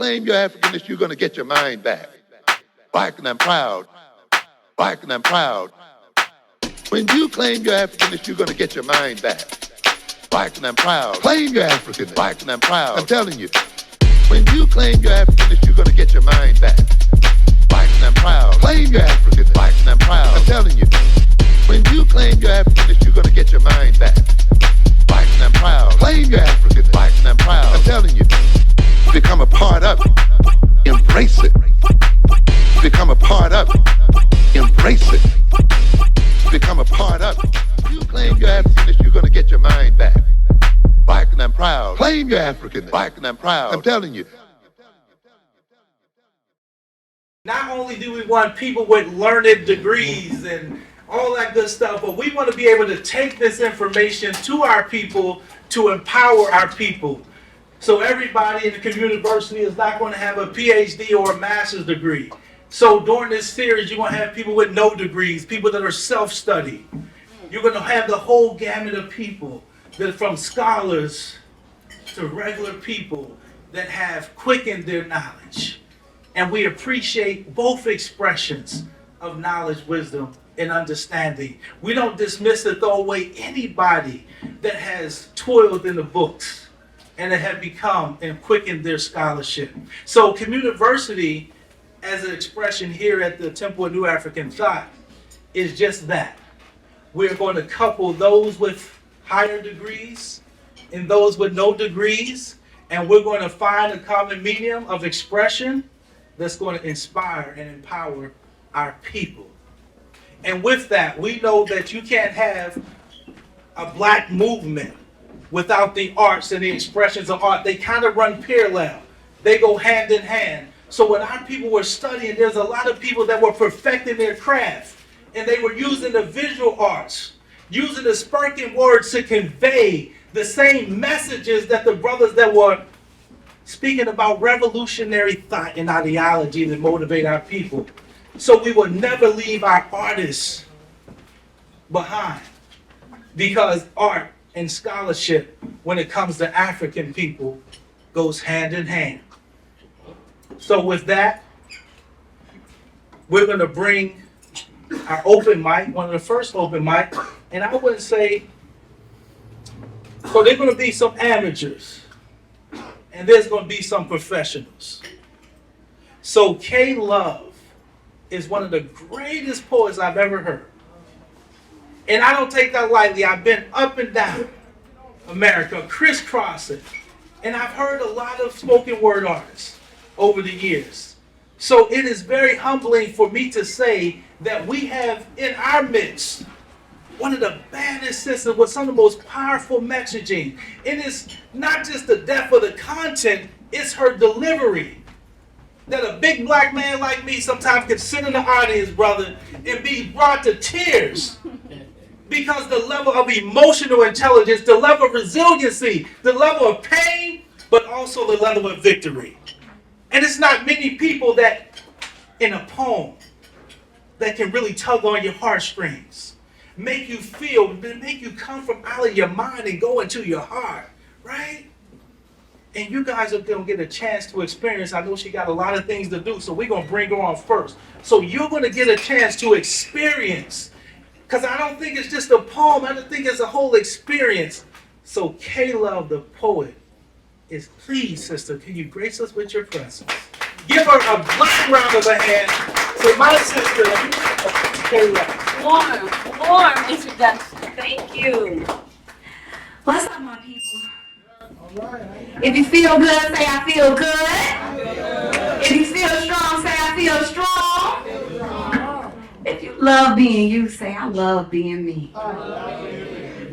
claim you're Africanist, you're going to get your mind back. Black and I'm proud. Black and I'm proud. When you claim you're Africanist, you're going to get your mind back. Black and I'm proud. Claim you're African. Black and I'm proud. I'm telling you. When you claim you're Africanist, you're going to get your mind back. Black and I'm proud. Claim you're African. Black and I'm proud. I'm telling you. When you claim you're Africanist, you're going to get your mind back. Black and I'm proud. Claim you're African. Black and I'm proud. I'm telling you. Become a part of it. Embrace it. Become a part of it. Embrace it. Become a part of it. You claim you're Africanist, you're going to get your mind back. Black and I'm proud. Claim you're African. Black and I'm proud. I'm telling you. Not only do we want people with learned degrees and all that good stuff, but we want to be able to take this information to our people to empower our people. So everybody in the community university is not going to have a PhD or a master's degree. So during this series, you're going to have people with no degrees, people that are self-study. You're going to have the whole gamut of people, that from scholars to regular people that have quickened their knowledge. And we appreciate both expressions of knowledge, wisdom, and understanding. We don't dismiss or throw away anybody that has toiled in the books and that have become and quickened their scholarship. So communiversity, as an expression here at the Temple of New African Thought, is just that. We're going to couple those with higher degrees and those with no degrees, and we're going to find a common medium of expression that's going to inspire and empower our people. And with that, we know that you can't have a black movement without the arts and the expressions of art. They kind of run parallel. They go hand in hand. So when our people were studying, there's a lot of people that were perfecting their craft, and they were using the visual arts, using the spoken words to convey the same messages that the brothers that were speaking about revolutionary thought and ideology that motivate our people. So we will never leave our artists behind, because art and scholarship, when it comes to African people, goes hand in hand. So with that, we're going to bring our open mic, one of the first open mic, and I wouldn't say, so there's going to be some amateurs, and there's going to be some professionals. So K Love is one of the greatest poets I've ever heard. And I don't take that lightly. I've been up and down America, crisscrossing, and I've heard a lot of spoken word artists over the years. So it is very humbling for me to say that we have in our midst one of the baddest sisters with some of the most powerful messaging. It is not just the depth of the content, it's her delivery. That a big black man like me sometimes can sit in the audience, brother, and be brought to tears. Because the level of emotional intelligence, the level of resiliency, the level of pain, but also the level of victory. And it's not many people that, in a poem, that can really tug on your heartstrings, make you feel, make you come from out of your mind and go into your heart, right? And you guys are going to get a chance to experience. I know she got a lot of things to do, so we're going to bring her on first. So you're going to get a chance to experience, because I don't think it's just a poem. I don't think it's a whole experience. So K-Love, the poet, is please, sister, can you grace us with your presence? Give her a black round of a hand to my sister, K-Love. Warm introduction. Thank you. What's up, my people? If you feel good, say I feel good. If you feel strong, say I feel strong. If you love being you, say I love being me.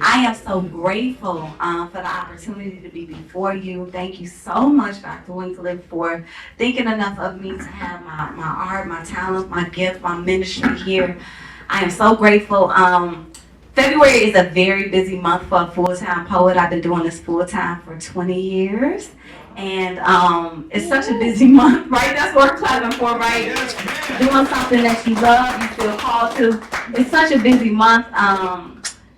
I am so grateful for the opportunity to be before you. Thank you so much, Dr. Winkler, for thinking enough of me to have my art, my talent, my gift, my ministry here. I am so grateful. February is a very busy month for a full-time poet. I've been doing this full-time for 20 years. And it's such a busy month, right? That's what we're clapping for, right? Doing something that you love, you feel called to. It's such a busy month.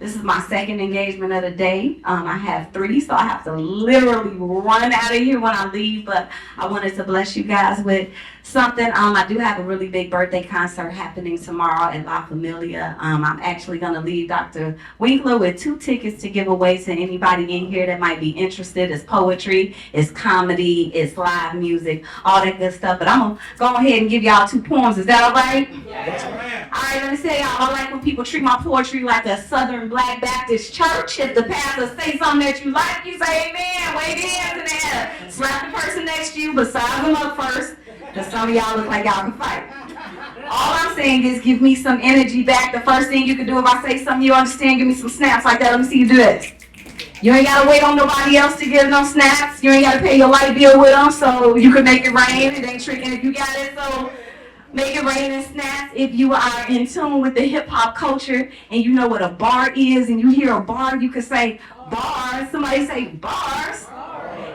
This is my second engagement of the day. I have 3, so I have to literally run out of here when I leave, but I wanted to bless you guys with something. I do have a really big birthday concert happening tomorrow at La Familia. I'm actually going to leave Dr. Winkler with 2 tickets to give away to anybody in here that might be interested. It's poetry, it's comedy, it's live music, all that good stuff. But I'm going to go ahead and give y'all 2 poems. Is that all right? Yes, ma'am. All right, let me say y'all, I like when people treat my poetry like a Southern Black Baptist church. If the pastor say something that you like, you say amen, wave your hands in the air. Slap the person next to you, but size them up first, because some of y'all look like y'all can fight. All I'm saying is give me some energy back. The first thing you can do if I say something you understand, give me some snaps like that. Let me see you do this. You ain't got to wait on nobody else to give no snaps. You ain't got to pay your light bill with them, so you can make it rain. It ain't tricking if you got it, so make it rain and snaps. If you are in tune with the hip-hop culture and you know what a bar is and you hear a bar, you can say bars. Somebody say bars.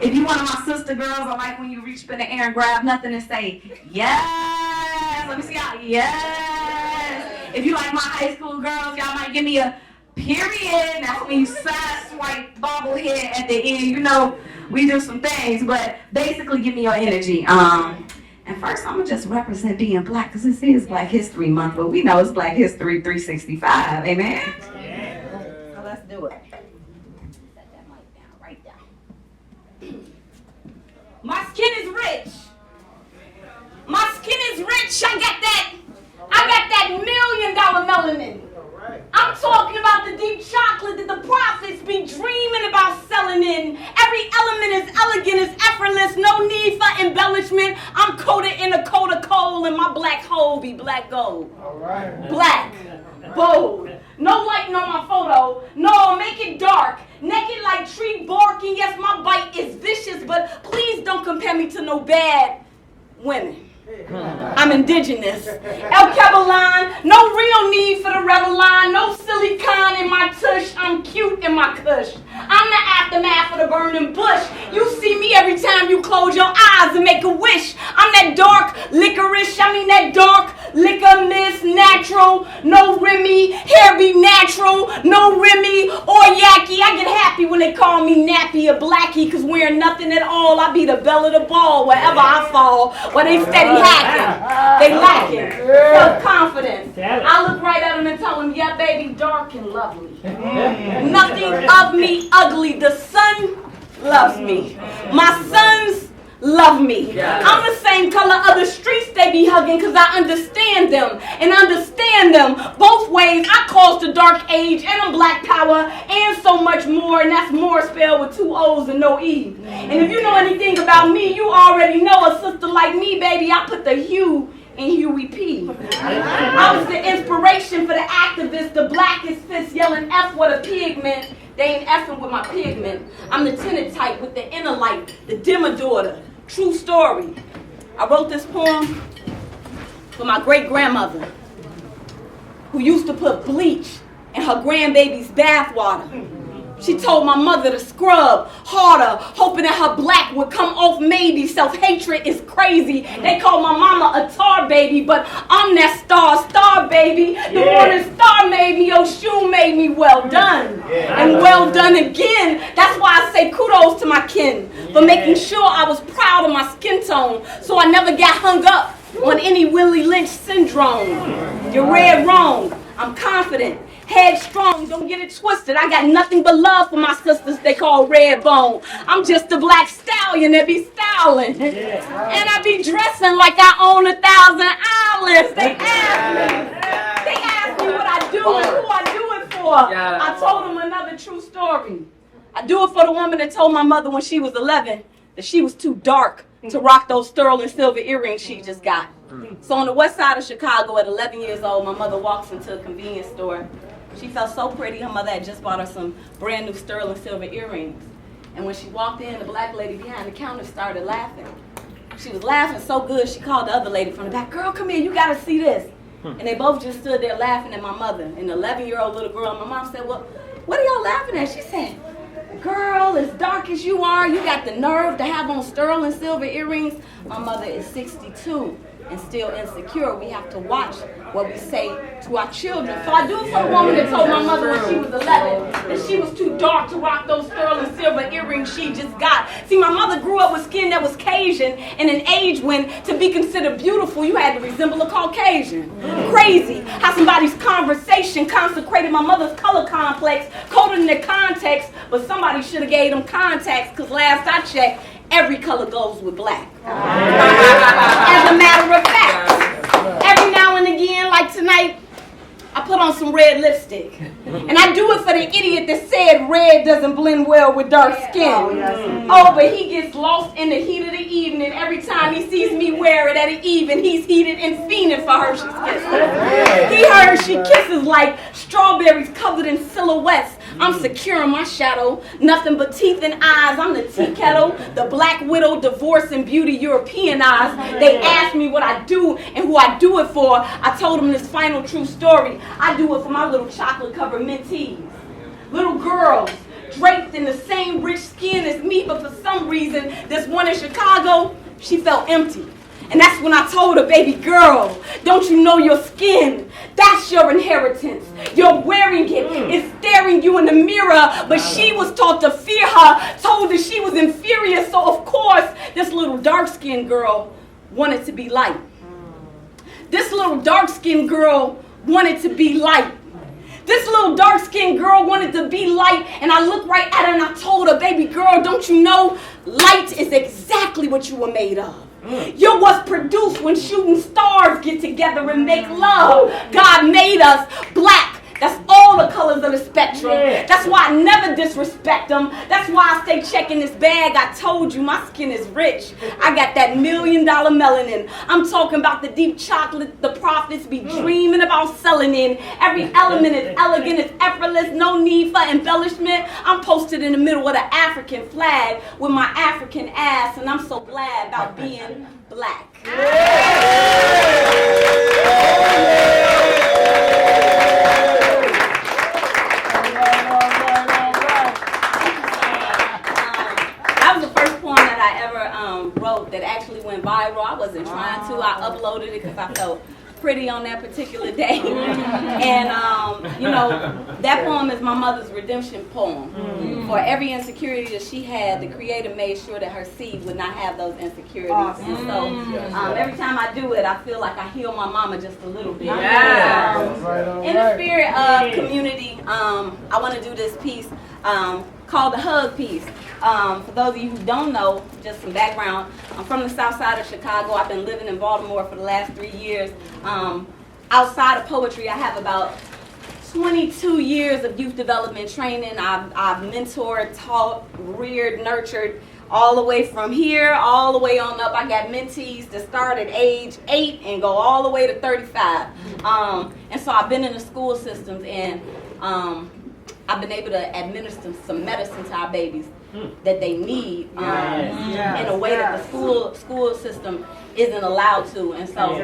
If you one of my sister girls, I like when you reach up in the air and grab nothing and say yes. Let me see y'all. Yes. If you like my high school girls, y'all might give me a period. That's when you side swipe bobblehead at the end. You know, we do some things, but basically give me your energy. And first, I'm going to just represent being Black, because this is Black History Month, but we know it's Black History 365. Amen? Yeah. So let's do it. Set that mic down, right down. My skin is rich. My skin is rich. I got that $1 million melanin. I'm talking about the deep chocolate that the prophets be dreaming about selling in. Every element is elegant, is effortless, no need for embellishment. I'm coated in a coat of coal and my black hole be black gold. Black, bold, no lighting on my photo. No, make it dark, naked like tree bark. And yes, my bite is vicious, but please don't compare me to no bad women. I'm indigenous. El Cabaline, no real need for the Reveline, no silicone in my tush, I'm cute in my kush. I'm the aftermath of the burning bush. You see me every time you close your eyes and make a wish. I'm that dark licorice, that dark liquor mist, natural, no Remy, hair be natural, no Remy or Yaki. I get happy when they call me nappy or blackie, cause wearing nothing at all, I be the belle of the ball wherever I fall, where they steady hacking, they lacking self-confidence. I look right at them and tell them, yeah baby, dark and lovely. Nothing of me ugly, the sun loves me. My sons love me. I'm the same color of the streets they be hugging, because I understand them and understand them both ways. I caused the dark age and I'm black power and so much more, and that's more spelled with 2 O's and no E. And if you know anything about me, you already know a sister like me, baby, I put the hue in Huey P. I was the inspiration for the activists, the blackest fist yelling F what a pigment. They ain't effing with my pigment. I'm the tinted type with the inner light, the dimmer daughter. True story. I wrote this poem for my great-grandmother, who used to put bleach in her grandbaby's bathwater. She told my mother to scrub harder, hoping that her black would come off maybe. Self-hatred is crazy. They call my mama a tar baby, but I'm that star baby. The morning star made me, your shoe made me. Well done. And well done again. That's why I say kudos to my kin for making sure I was proud of my skin tone, so I never got hung up on any Willie Lynch syndrome. You're red wrong. I'm confident. Headstrong, don't get it twisted. I got nothing but love for my sisters they call red bone. I'm just a black stallion that be styling. And I be dressing like I own 1,000 islands. They ask me what I do and who I do it for. I told them another true story. I do it for the woman that told my mother when she was 11 that she was too dark to rock those sterling silver earrings she just got. So on the west side of Chicago at 11 years old, my mother walks into a convenience store. She felt so pretty, her mother had just bought her some brand new sterling silver earrings. And when she walked in, the black lady behind the counter started laughing. She was laughing so good, she called the other lady from the back, girl, come here, you gotta see this. And they both just stood there laughing at my mother. And the 11-year-old little girl, my mom said, well, what are y'all laughing at? She said, girl, as dark as you are, you got the nerve to have on sterling silver earrings. My mother is 62. and still insecure, we have to watch what we say to our children. So I do it for a woman that told my mother when she was 11 that she was too dark to rock those sterling silver earrings she just got. See, my mother grew up with skin that was Cajun in an age when to be considered beautiful, you had to resemble a Caucasian. Crazy how somebody's conversation consecrated my mother's color complex, coded in their context, but somebody should have gave them contacts, because last I checked, every color goes with black. As a matter of fact, every now and again, like tonight, I put on some red lipstick. And I do it for the idiot that said red doesn't blend well with dark skin. Oh, but he gets lost in the heat of the evening. Every time he sees me wear it at an even, he's heated and fiending for Hershey's Kisses. He Hershey Kisses like strawberries covered in silhouettes. I'm secure in my shadow, nothing but teeth and eyes. I'm the tea kettle, the black widow, divorce and beauty Europeanized. They asked me what I do and who I do it for. I told them this final true story. I do it for my little chocolate-covered mentees. Little girls draped in the same rich skin as me, but for some reason, this one in Chicago, she felt empty. And that's when I told her, baby girl, don't you know your skin? That's your inheritance. You're wearing it. It's staring you in the mirror. But she was taught to fear her, told that she was inferior. So, of course, this little dark-skinned girl wanted to be light. This little dark-skinned girl wanted to be light. This little dark-skinned girl wanted to be light, and I looked right at her and I told her, baby girl, don't you know light is exactly what you were made of. You're what's produced when shooting stars get together and make love. God made us black. That's all the colors of the spectrum. That's why I never disrespect them. That's why I stay checking this bag. I told you my skin is rich. I got that $1 million melanin. I'm talking about the deep chocolate the prophets be dreaming about selling in. Every element is elegant, it's effortless, no need for embellishment. I'm posted in the middle of the African flag with my African ass, and I'm so glad about being black. Wrote that actually went viral. I wasn't trying to. I uploaded it because I felt pretty on that particular day. And, you know, that poem is my mother's redemption poem. For every insecurity that she had, the Creator made sure that her seed would not have those insecurities. And so every time I do it, I feel like I heal my mama just a little bit. In the spirit of community, I want to do this piece called the Hug Piece. For those of you who don't know, just some background, I'm from the south side of Chicago. I've been living in Baltimore for the last 3 years. Outside of poetry, I have about 22 years of youth development training. I've mentored, taught, reared, nurtured, all the way from here, all the way on up. I got mentees that start at age 8 and go all the way to 35. And so I've been in the school systems, and I've been able to administer some medicine to our babies that they need in a way that the school system isn't allowed to. And so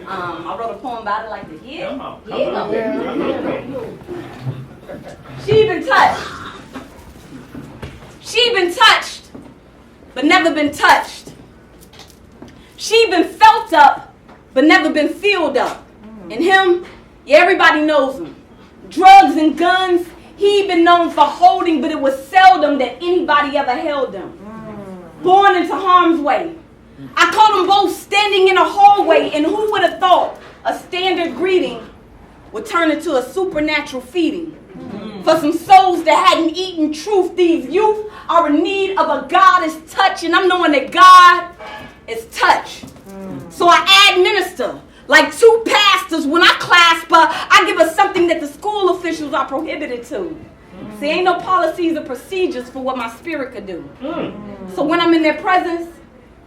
I wrote a poem about it like this. She been touched. She been touched, but never been touched. She been felt up, but never been filled up. And him, yeah, everybody knows him. Drugs and guns. He been known for holding, but it was seldom that anybody ever held him. Born into harm's way. I caught them both standing in a hallway, and who would have thought a standard greeting would turn into a supernatural feeding? For some souls that hadn't eaten truth, these youth are in need of a goddess touch, and I'm knowing that God is touch. So I administer. Like 2 pastors, when I clasp her, I give her something that the school officials are prohibited to. See, ain't no policies or procedures for what my spirit could do. So when I'm in their presence,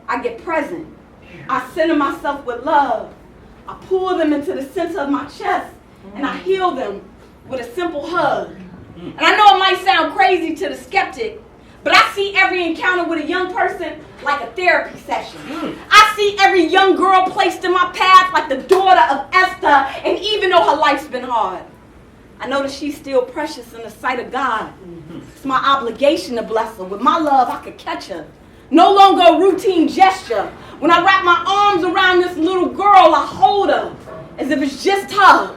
I get present. I center myself with love. I pull them into the center of my chest, and I heal them with a simple hug. And I know it might sound crazy to the skeptic, but I see every encounter with a young person like a therapy session. I see every young girl placed in my path like the daughter of Esther, and even though her life's been hard, I know that she's still precious in the sight of God. It's my obligation to bless her. With my love, I could catch her. No longer a routine gesture. When I wrap my arms around this little girl, I hold her as if it's just her.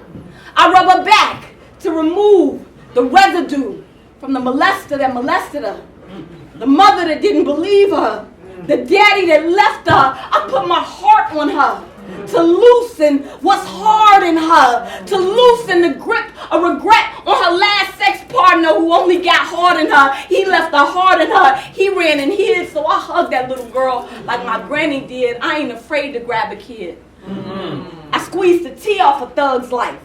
I rub her back to remove the residue from the molester that molested her, the mother that didn't believe her, the daddy that left her. I put my heart on her to loosen what's hard in her, to loosen the grip of regret on her last sex partner who only got hard in her. He left the hard in her. He ran and hid, so I hugged that little girl like my granny did. I ain't afraid to grab a kid. I squeezed the tea off a thug's life.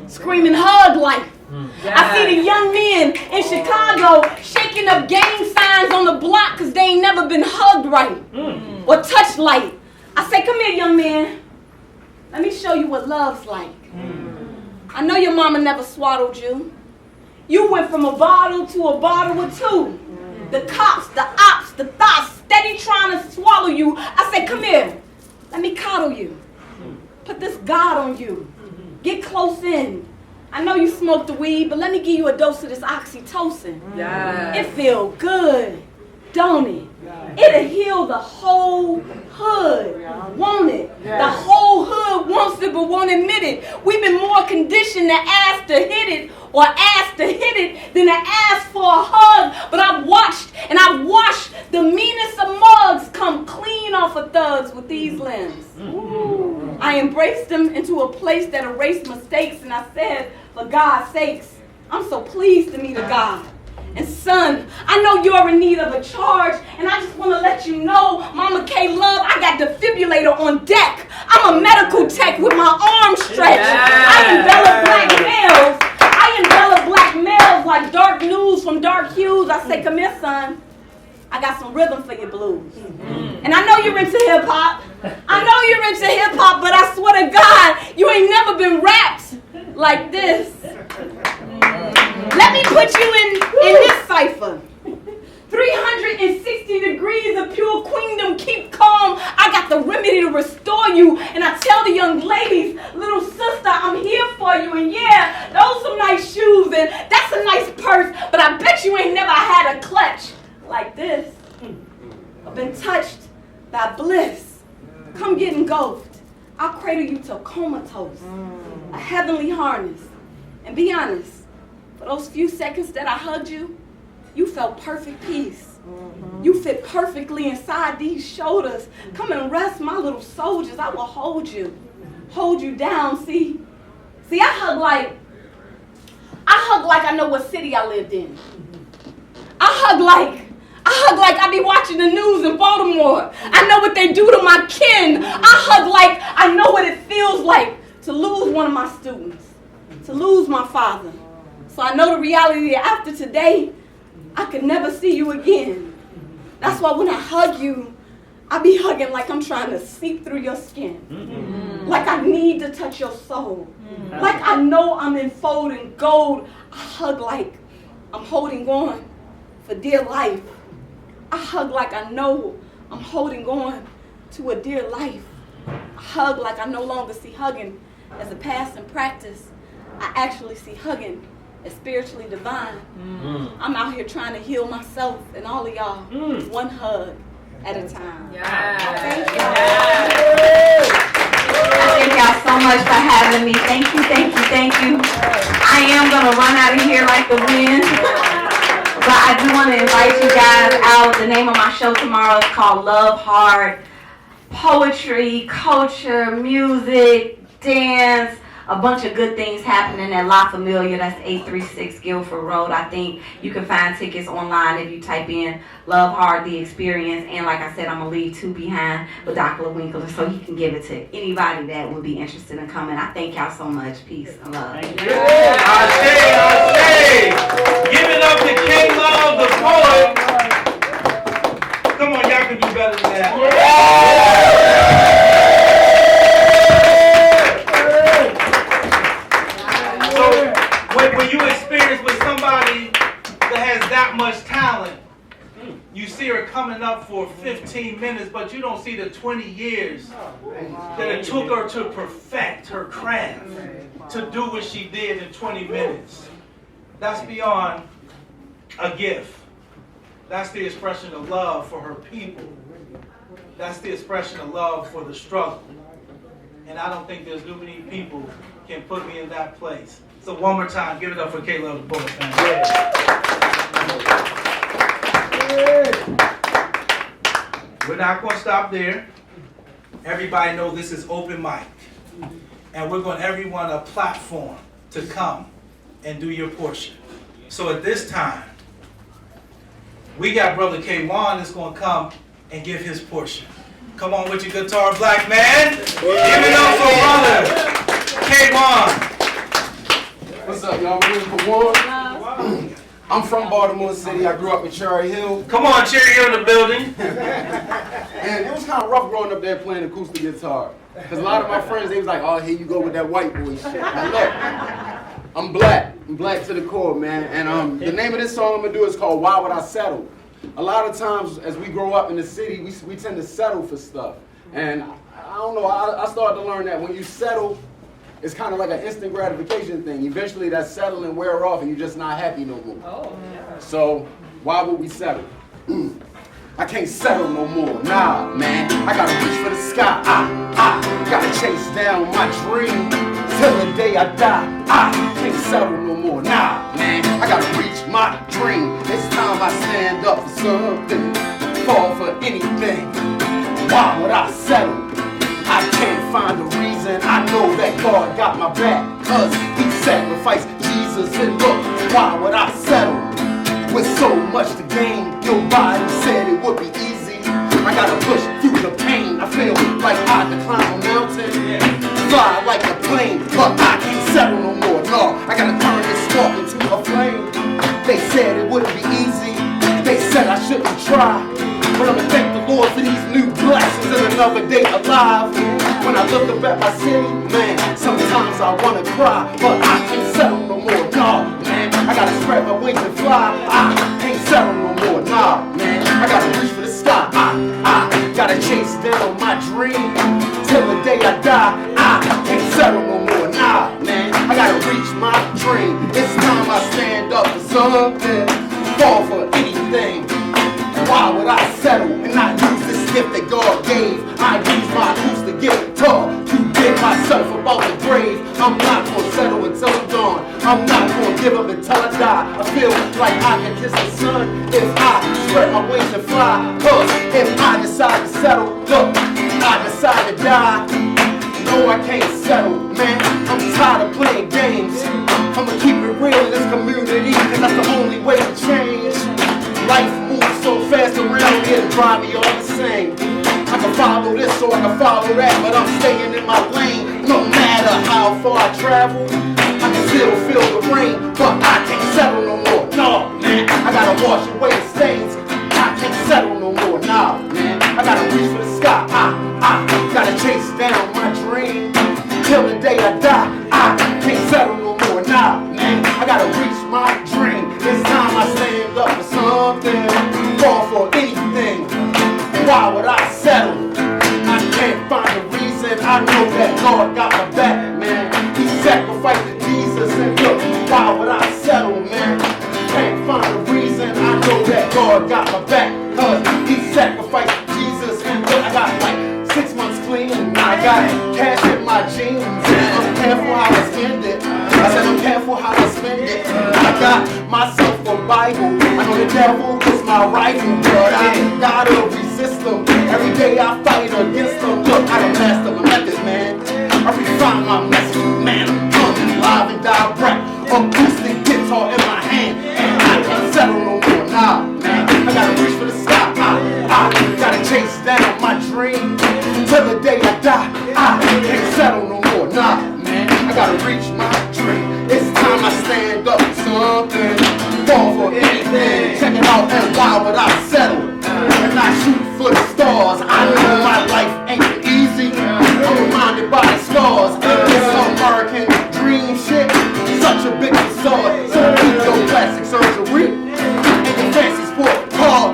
Screaming hug life. I see the young men in Chicago shaking up gang signs on the block because they ain't never been hugged right or touched light. I say, come here, young man. Let me show you what love's like. I know your mama never swaddled you. You went from a bottle to a bottle or two. The cops, the ops, the thoughts steady trying to swallow you. I say, come here. Let me coddle you. Put this God on you. Get close in. I know you smoke the weed, but let me give you a dose of this oxytocin. It feel good, don't it? It'll heal the whole hood, won't it? The whole hood wants it but won't admit it. We've been more conditioned to ask to hit it or ask to hit it than to ask for a hug. But I've watched and I've washed the meanest of mugs come clean off of thugs with these limbs. I embraced them into a place that erased mistakes, and I said, for God's sakes, I'm so pleased to meet a God. And son, I know you're in need of a charge, and I just want to let you know, Mama K Love, I got defibrillator on deck. I'm a medical tech with my arms stretched. I envelop black males like dark news from dark hues. I say, come here, son. I got some rhythm for your blues. And I know you're into hip-hop. But I swear to God, you ain't never been rapped like this. Let me put you in this cipher. 360 degrees of pure queendom, keep calm. I got the remedy to restore you. And I tell the young ladies, little sister, I'm here for you. And yeah, those some nice shoes and that's a nice purse. But I bet you ain't never had a clutch like this. I've been touched by bliss. Come get engulfed. I'll cradle you to comatose. A heavenly harness. And be honest, for those few seconds that I hugged you, you felt perfect peace. You fit perfectly inside these shoulders. Come and rest, my little soldiers. I will hold you down. See, I hug like I know what city I lived in. I hug like I be watching the news in Baltimore. I know what they do to my kin. I hug like I know what it feels like to lose one of my students, to lose my father. So I know the reality that after today, I could never see you again. That's why when I hug you, I be hugging like I'm trying to seep through your skin. Like I need to touch your soul. Like I know I'm enfolding gold. I hug like I'm holding on for dear life. I hug like I know I'm holding on to a dear life. I hug like I no longer see hugging as a passing practice. I actually see hugging as spiritually divine. I'm out here trying to heal myself and all of y'all one hug at a time. Thank y'all so much for having me. Thank you. I am going to run out of here like the wind. But I do want to invite you guys out. The name of my show tomorrow is called Love Hard. Poetry, culture, music, dance, a bunch of good things happening at La Familia. That's 836 Guilford Road. I think you can find tickets online if you type in Love Hard, the experience. And like I said, I'm going to leave 2 behind with Dr. Winkler so he can give it to anybody that would be interested in coming. I thank y'all so much. Peace and love. Thank you. Give it up to K Love, the poet. Come on, y'all can do better than that. When you experience with somebody that has that much talent, you see her coming up for 15 minutes, but you don't see the 20 years that it took her to perfect her craft, to do what she did in 20 minutes. That's beyond a gift. That's the expression of love for her people. That's the expression of love for the struggle. And I don't think there's too many people can put me in that place. So one more time, give it up for Kayla the Bullet Man. We're not going to stop there. Everybody know this is open mic. And we're going to everyone a platform to come and do your portion. So at this time, we got Brother K1 that's going to come and give his portion. Come on with your guitar, black man. Give it up for Brother K1. What's up, y'all? Ready for war? I'm from Baltimore City. I grew up in Cherry Hill. Come on, Cherry Hill in the building. And it was kind of rough growing up there playing acoustic guitar. Because a lot of my friends, they was like, oh, here you go with that white boy shit. Now look, I'm black. I'm black to the core, man. And the name of this song I'm going to do is called Why Would I Settle? A lot of times as we grow up in the city, we tend to settle for stuff. And I don't know, I started to learn that when you settle, it's kind of like an instant gratification thing. Eventually that settling wear off and you're just not happy no more. Oh, yeah. So why would we settle? I can't settle no more, nah, man. I gotta reach for the sky, I gotta chase down my dream till the day I die. I can't settle no more, nah, man. I gotta reach my dream. It's time I stand up for something, fall for anything. Why would I settle? I can't find a reason. I know that God got my back, cause he sacrificed Jesus, and look, why would I settle? With so much to gain, nobody said it would be easy. I gotta push through the pain. I feel like I could climb a mountain, fly like a plane, but I can't settle no more. No, I gotta turn this spark into a flame. They said it wouldn't be easy. They said I shouldn't try, but I'ma thank the Lord for these new blessings and another day alive. When I look up at my city, man, sometimes I wanna cry, but I can't settle no more. No, man, I gotta spread my wings and fly. I can't settle no more. Nah, man, I gotta reach for the sky. I gotta chase down my dream till the day I die. I can't settle no more. Nah, man, I gotta reach my dream. It's time I stand up for something, fall for anything. Why would I settle and not use this gift that God gave? I use my acoustic guitar to get myself about the grave. I'm not gonna settle until I'm gone. I'm not gonna give up until I die. I feel like I can kiss the sun if I spread my wings and fly. Cause if I decide to settle, look, I decide to die. No, I can't settle, man. I'm tired of playing games. I'ma keep it real in this community, cause that's the only way to change. Life moves so fast around here to drive me all insane. I can follow this or I can follow that, but I'm staying in my lane. No matter how far I travel, I can still feel the rain, but I can't settle no more. No, man, I gotta wash away the stains. I can't settle no more. Nah, man, I gotta reach for the sky. I gotta chase down my dream till the day I die. I can't settle no more. Nah, man, I gotta reach my dream. It's time I stand up for something, fall for anything. Why would I settle? I can't find a reason. I know that God got my back, man. He sacrificed to Jesus, and look, why would I settle, man? Can't find a reason. I know that God got my back, cause he sacrificed to Jesus, and look, I got like 6 months clean. I got cash in my jeans, and I'm careful how I spend it. I said I'm careful how I spend it. I got myself a Bible. I know the devil is my rival, but I gotta resist him. Every day I fight against him. Look, I done master my methods, man. I refine my message, man. I'm coming live and direct. Acoustic guitar in my hand, and I can't settle no more. Nah, man, I gotta reach for the sky. I gotta chase down my dream till the day I die. I can't settle no more. Nah, man, I gotta reach my dream. It's time I stand up for something, fall for anything. Check it out, and why would I settle? And I shoot for the stars. I know my life ain't been easy. I'm reminded by the scars. And this American dream shit, such a big facade. So keep your plastic surgery and your fancy sport car.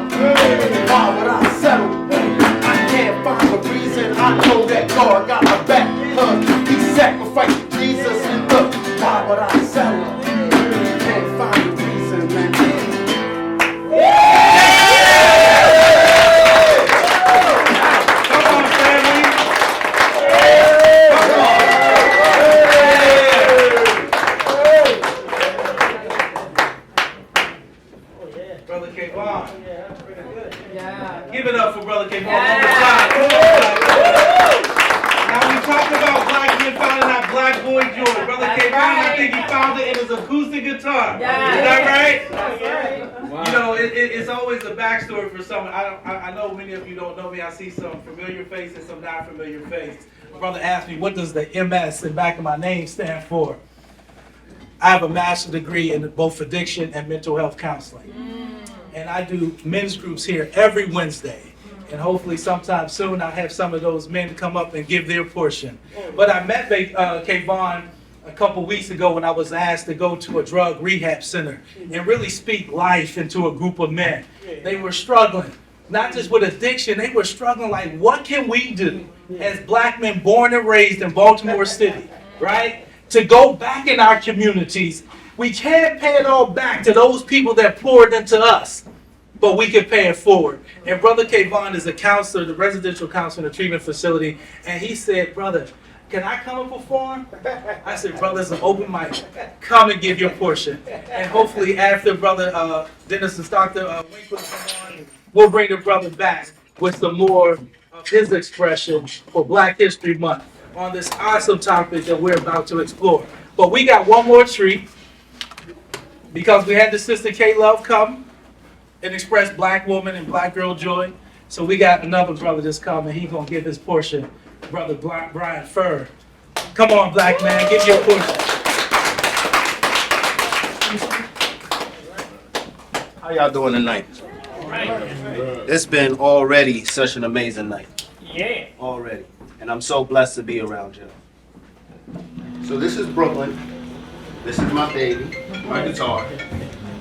Why would I settle? I can't find a reason. I know that God got my back, cause he sacrificed Jesus, and look, why would I settle? Can't find a reason, man. know me, I see some familiar faces, some not familiar faces. Brother asked me, what does the MS in back of my name stand for? I have a master's degree in both addiction and mental health counseling. And I do men's groups here every Wednesday. And hopefully sometime soon I'll have some of those men come up and give their portion. But I met Kayvon a couple weeks ago when I was asked to go to a drug rehab center and really speak life into a group of men. They were struggling, not just with addiction, they were struggling like, what can we do as black men born and raised in Baltimore City, right? To go back in our communities. We can't pay it all back to those people that poured into us, but we can pay it forward. And Brother Kayvon is a counselor, the residential counselor in a treatment facility, and he said, brother, can I come and perform? I said, brother, it's an open mic. Come and give your portion. And hopefully after Brother Dennis and Dr. Winkler come on, we'll bring the brother back with some more of his expression for Black History Month on this awesome topic that we're about to explore. But we got one more treat because we had the Sister K-Love come and express black woman and black girl joy. So we got another brother just come and he's gonna give his portion. Brother Brian Furr. Come on, black man, give your portion. How y'all doing tonight? It's been already such an amazing night. Yeah. Already. And I'm so blessed to be around you. So this is Brooklyn. This is my baby, my guitar.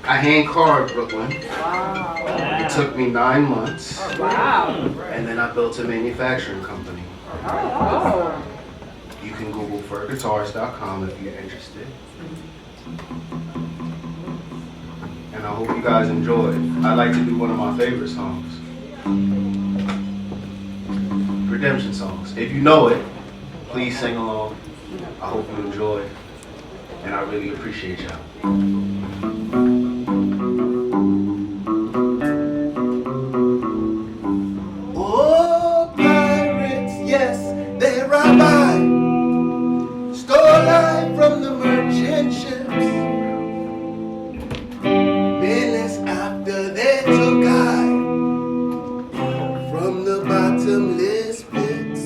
I hand carved Brooklyn. Wow. It took me 9 months. Wow. And then I built a manufacturing company. Oh. You can Google furguitars.com if you're interested. And I hope you guys enjoy it. I like to do one of my favorite songs. Redemption songs. If you know it, please sing along. I hope you enjoy it. And I really appreciate y'all. Oh, pirates, yes, they robbed by, stole life from the merchant ships. Minutes after they took I from the bottomless pits,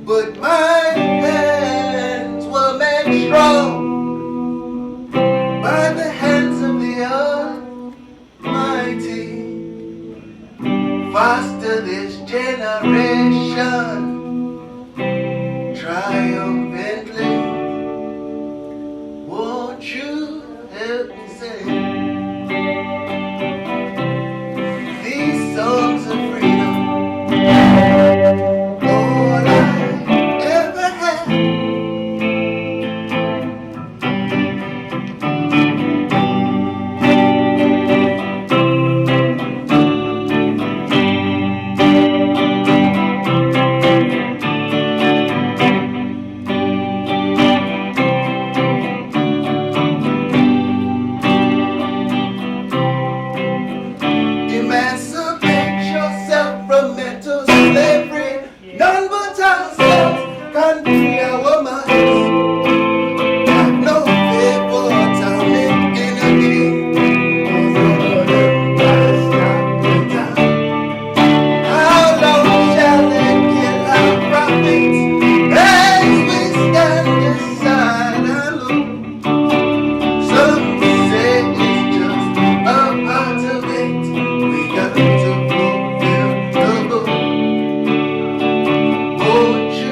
but my hands were made strong by the hands of the Almighty. Foster this generation triumphantly. Won't you help me sing these songs of freedom? All I ever had. Emancipate yourself from mental slavery. None but ourselves can free our minds. Have no fear for atomic energy, 'cause all of them guys stop the time. How long shall they kill our prophets as we stand aside and look? Some say it's just a part of it. We got to fulfill the book. Won't you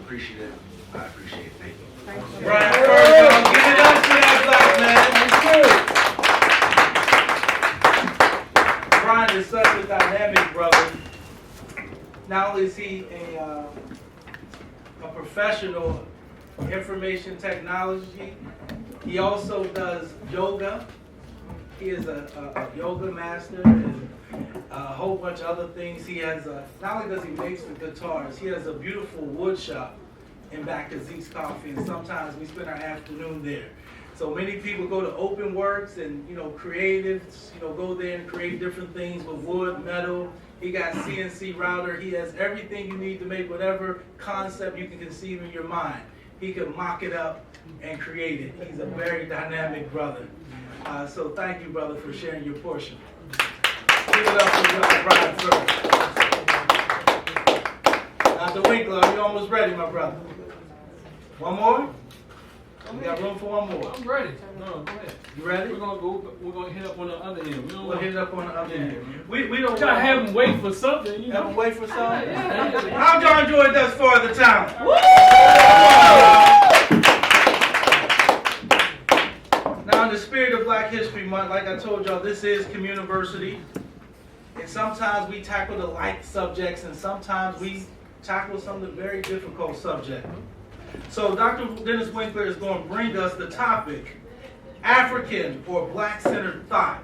appreciative. I appreciate it. Thank you. Brian Ferguson, give it up to that black man. Brian is such a dynamic brother. Not only is he a professional in information technology, he also does yoga. He is a yoga master and a whole bunch of other things. He has not only does he make the guitars, he has a beautiful wood shop in back of Zeke's Coffee, and sometimes we spend our afternoon there. So many people go to Open Works and, creatives, go there and create different things with wood, metal. He got CNC router. He has everything you need to make whatever concept you can conceive in your mind. He can mock it up and create it. He's a very dynamic brother. So thank you, brother, for sharing your portion. Give it up for Brian first. Dr. Winkler, are you almost ready, my brother? One more? We got room for one more. I'm ready. No, go ahead. You ready? We're gonna hit up on the other end. We'll hit it up on the other end. We don't want to have them wait for something. Have them wait for something? How y'all enjoyed thus far the time? Now, in the spirit of Black History Month, like I told y'all, this is Communiversity. And sometimes we tackle the light subjects, and sometimes we tackle some of the very difficult subjects. So Dr. Dennis Winkler is going to bring us the topic, African or Black-centered thought,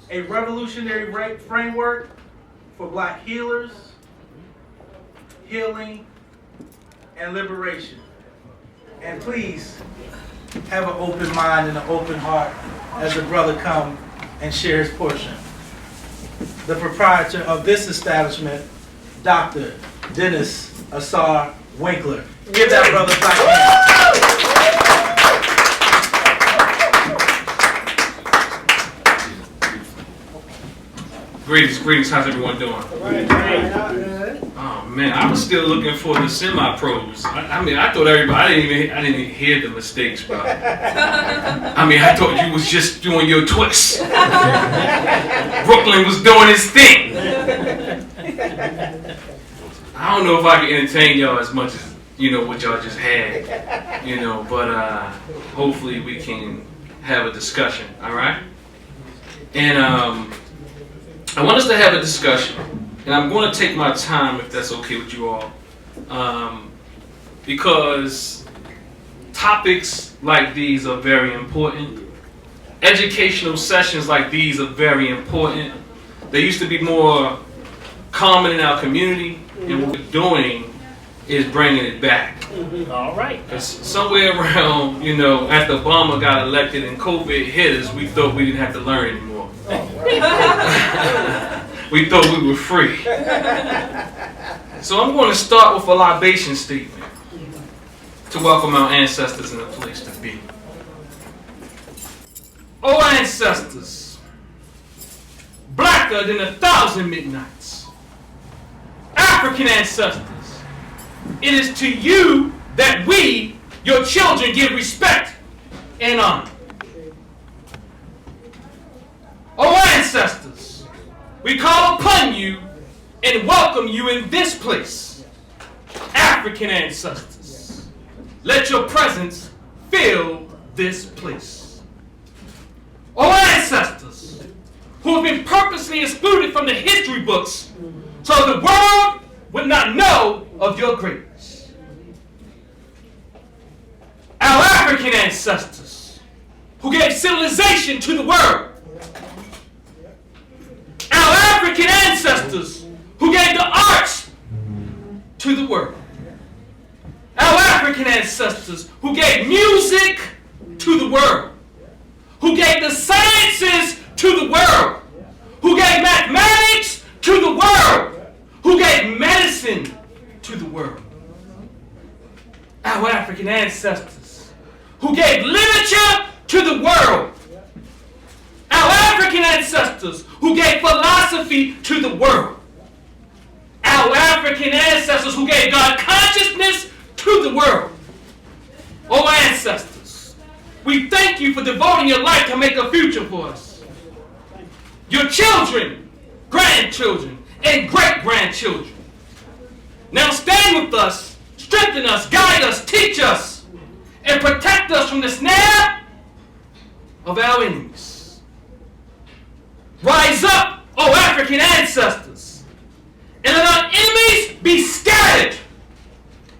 a revolutionary framework for Black healers, healing, and liberation. And please have an open mind and an open heart as the brother comes and shares portion. The proprietor of this establishment, Dr. Dennis Ausar Winkler. Give that brother a clap. Greetings, how's everyone doing? Oh man, I was still looking for the semi-pros. I thought everybody, I didn't even hear the mistakes, bro. I thought you was just doing your twist. Brooklyn was doing his thing. I don't know if I can entertain y'all as much as, what y'all just had, but hopefully we can have a discussion, all right? And I want us to have a discussion, and I'm going to take my time if that's okay with you all, because topics like these are very important. Educational sessions like these are very important. They used to be more common in our community, and what we're doing is bringing it back. All right. Because somewhere around, after Obama got elected and COVID hit us, we thought we didn't have to learn anymore. We thought we were free. So I'm going to start with a libation statement to welcome our ancestors in a place to be. Oh, ancestors, blacker than 1,000 midnights, African ancestors, it is to you that we, your children, give respect and honor. Oh, ancestors, we call upon you and welcome you in this place. African ancestors, let your presence fill this place. Oh, ancestors, who have been purposely excluded from the history books so the world would not know of your greatness. Our African ancestors, who gave civilization to the world. Our African ancestors, who gave the arts to the world. Our African ancestors, who gave music to the world. Who gave the sciences to the world. Who gave mathematics to the world. Who gave medicine to the world. Our African ancestors, who gave literature to the world. Our African ancestors, who gave philosophy to the world. Our African ancestors, who gave God consciousness to the world. Oh, ancestors, we thank you for devoting your life to make a future for us. Your children, grandchildren, and great-grandchildren. Now stand with us strengthen us, guide us, teach us, and protect us from the snare of our enemies. Rise up, O African ancestors, and let our enemies be scattered,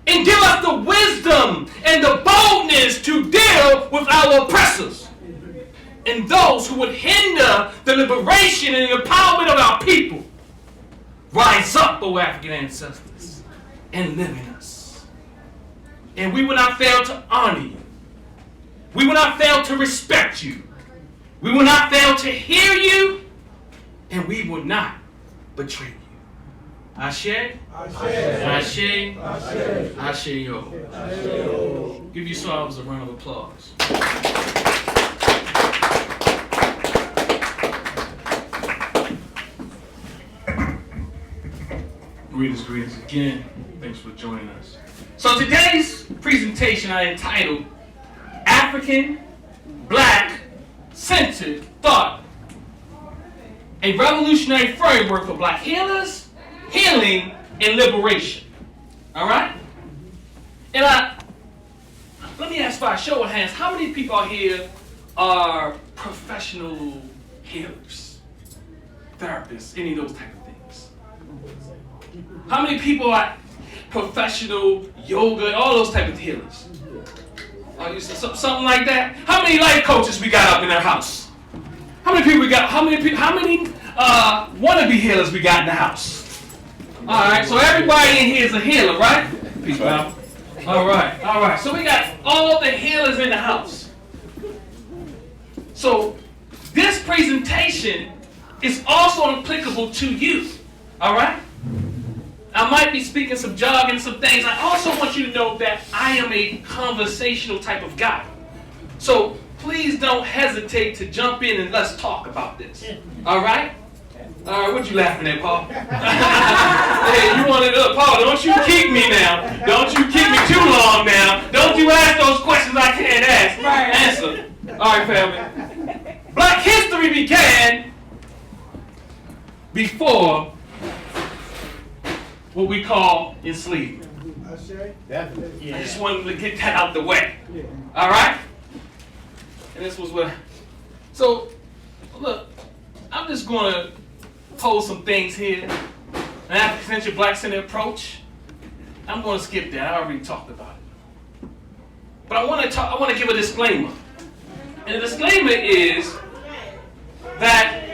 and give us the wisdom and the boldness to deal with our oppressors and those who would hinder the liberation and empowerment of our people. Rise up, O African ancestors, and live in us. And we will not fail to honor you. We will not fail to respect you. We will not fail to hear you, and we will not betray you. Ashe? Ashe? Ashe yo. Give yourselves a round of applause. Greetings again. Thanks for joining us. So today's presentation I entitled African Black Centered Thought, a revolutionary framework for black healers, healing, and liberation. All right? And let me ask by a show of hands, how many people out here are professional healers, therapists, any of those type of things? How many people are professional yoga, all those type of healers? Are you something like that? How many life coaches we got up in our house? How many people we got? How many wannabe healers we got in the house? All right, so everybody in here is a healer, right? Peace out. All right. So we got all the healers in the house. So this presentation is also applicable to you. All right? I might be speaking some jargon, some things. I also want you to know that I am a conversational type of guy. So please don't hesitate to jump in and let's talk about this. All right? All right, what you laughing at, Paul? Hey, you wanted to, Paul, don't you keep me now. Don't you keep me too long now. Don't you ask those questions I can't ask. Right. Answer. All right, family. Black history began before what we call enslavement. I just wanted to get that out the way. All right? And this was what... So, look, I'm just going to pose some things here. An African-centered, black-centered approach. I'm going to skip that. I already talked about it. But I want to give a disclaimer. And the disclaimer is that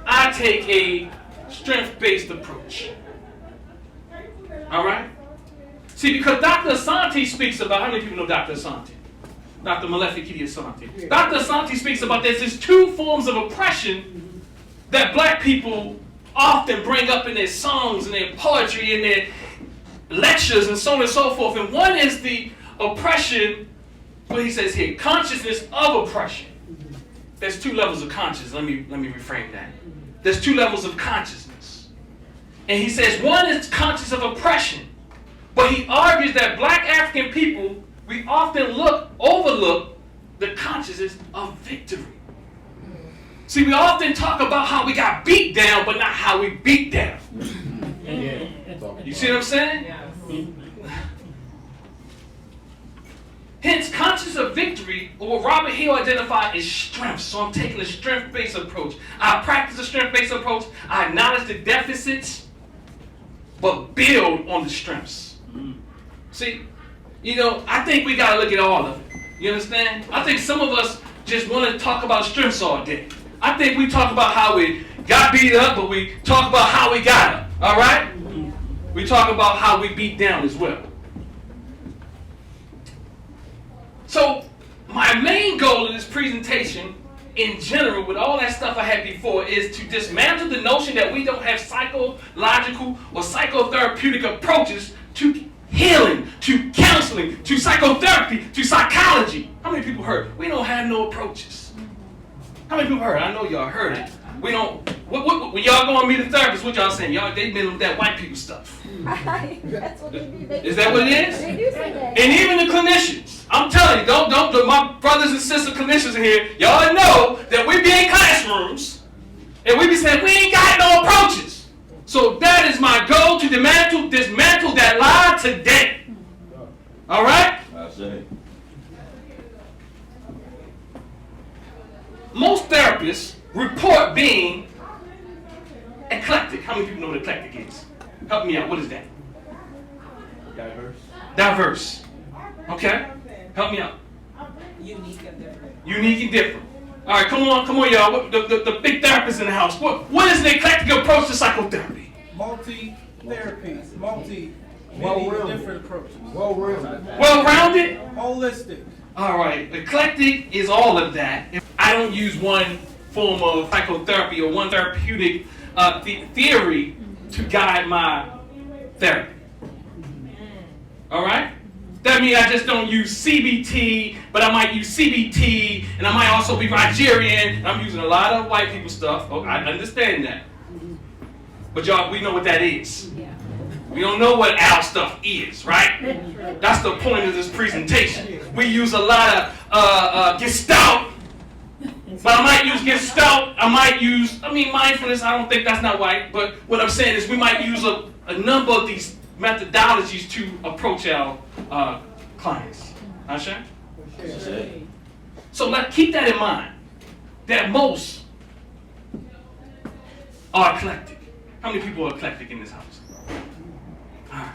I take a strength-based approach. All right? See, because Dr. Asante speaks about, how many people know Dr. Asante? Dr. Malefikidi Asante. Dr. Asante speaks about there's two forms of oppression that black people often bring up in their songs and their poetry and their lectures and so on and so forth. And one is the oppression, what he says here, consciousness of oppression. There's two levels of consciousness. Let me reframe that. There's two levels of consciousness. And he says one is conscious of oppression. But he argues that black African people, we often overlook the consciousness of victory. See, we often talk about how we got beat down, but not how we beat down. You see what I'm saying? Hence, conscious of victory, or what Robert Hill identified as strength. So I'm taking a strength-based approach. I practice a strength-based approach. I acknowledge the deficits, but build on the strengths. See, I think we got to look at all of it. You understand? I think some of us just want to talk about strengths all day. I think we talk about how we got beat up, but we talk about how we got up. All right? We talk about how we beat down as well. So, my main goal in this presentation, in general, with all that stuff I had before, is to dismantle the notion that we don't have psychological or psychotherapeutic approaches to healing, to counseling, to psychotherapy, to psychology. How many people heard? We don't have no approaches. How many people heard? I know y'all heard it. We don't. When y'all go and meet a therapist, what y'all saying? Y'all, they been with that white people stuff. That's what they do. Is that what it is? They do say that. And even the clinicians. I'm telling you, don't my brothers and sisters clinicians in here, y'all know that we be in classrooms and we be saying we ain't got no approaches. So that is my goal, to dismantle that lie today. All right? I say. Most therapists report being eclectic. How many people know what eclectic is? Help me out. What is that? Diverse. Diverse. Okay? Help me out. Unique and different. Unique and different. All right, come on, y'all. The big therapists in the house. What is an eclectic approach to psychotherapy? Multi-therapy, many different approaches. Well-rounded? Holistic. All right, eclectic is all of that. I don't use one form of psychotherapy or one therapeutic theory to guide my therapy. All right? That means I just don't use CBT, but I might use CBT, and I might also be Nigerian. I'm using a lot of white people stuff. Oh, I understand that. But y'all, we know what that is. We don't know what our stuff is, right? That's the point of this presentation. We use a lot of Gestalt, but I might use Gestalt. Mindfulness. I don't think that's not white, but what I'm saying is we might use a number of these methodologies to approach our clients. Understand? So keep that in mind, that most are eclectic. How many people are eclectic in this house? All right.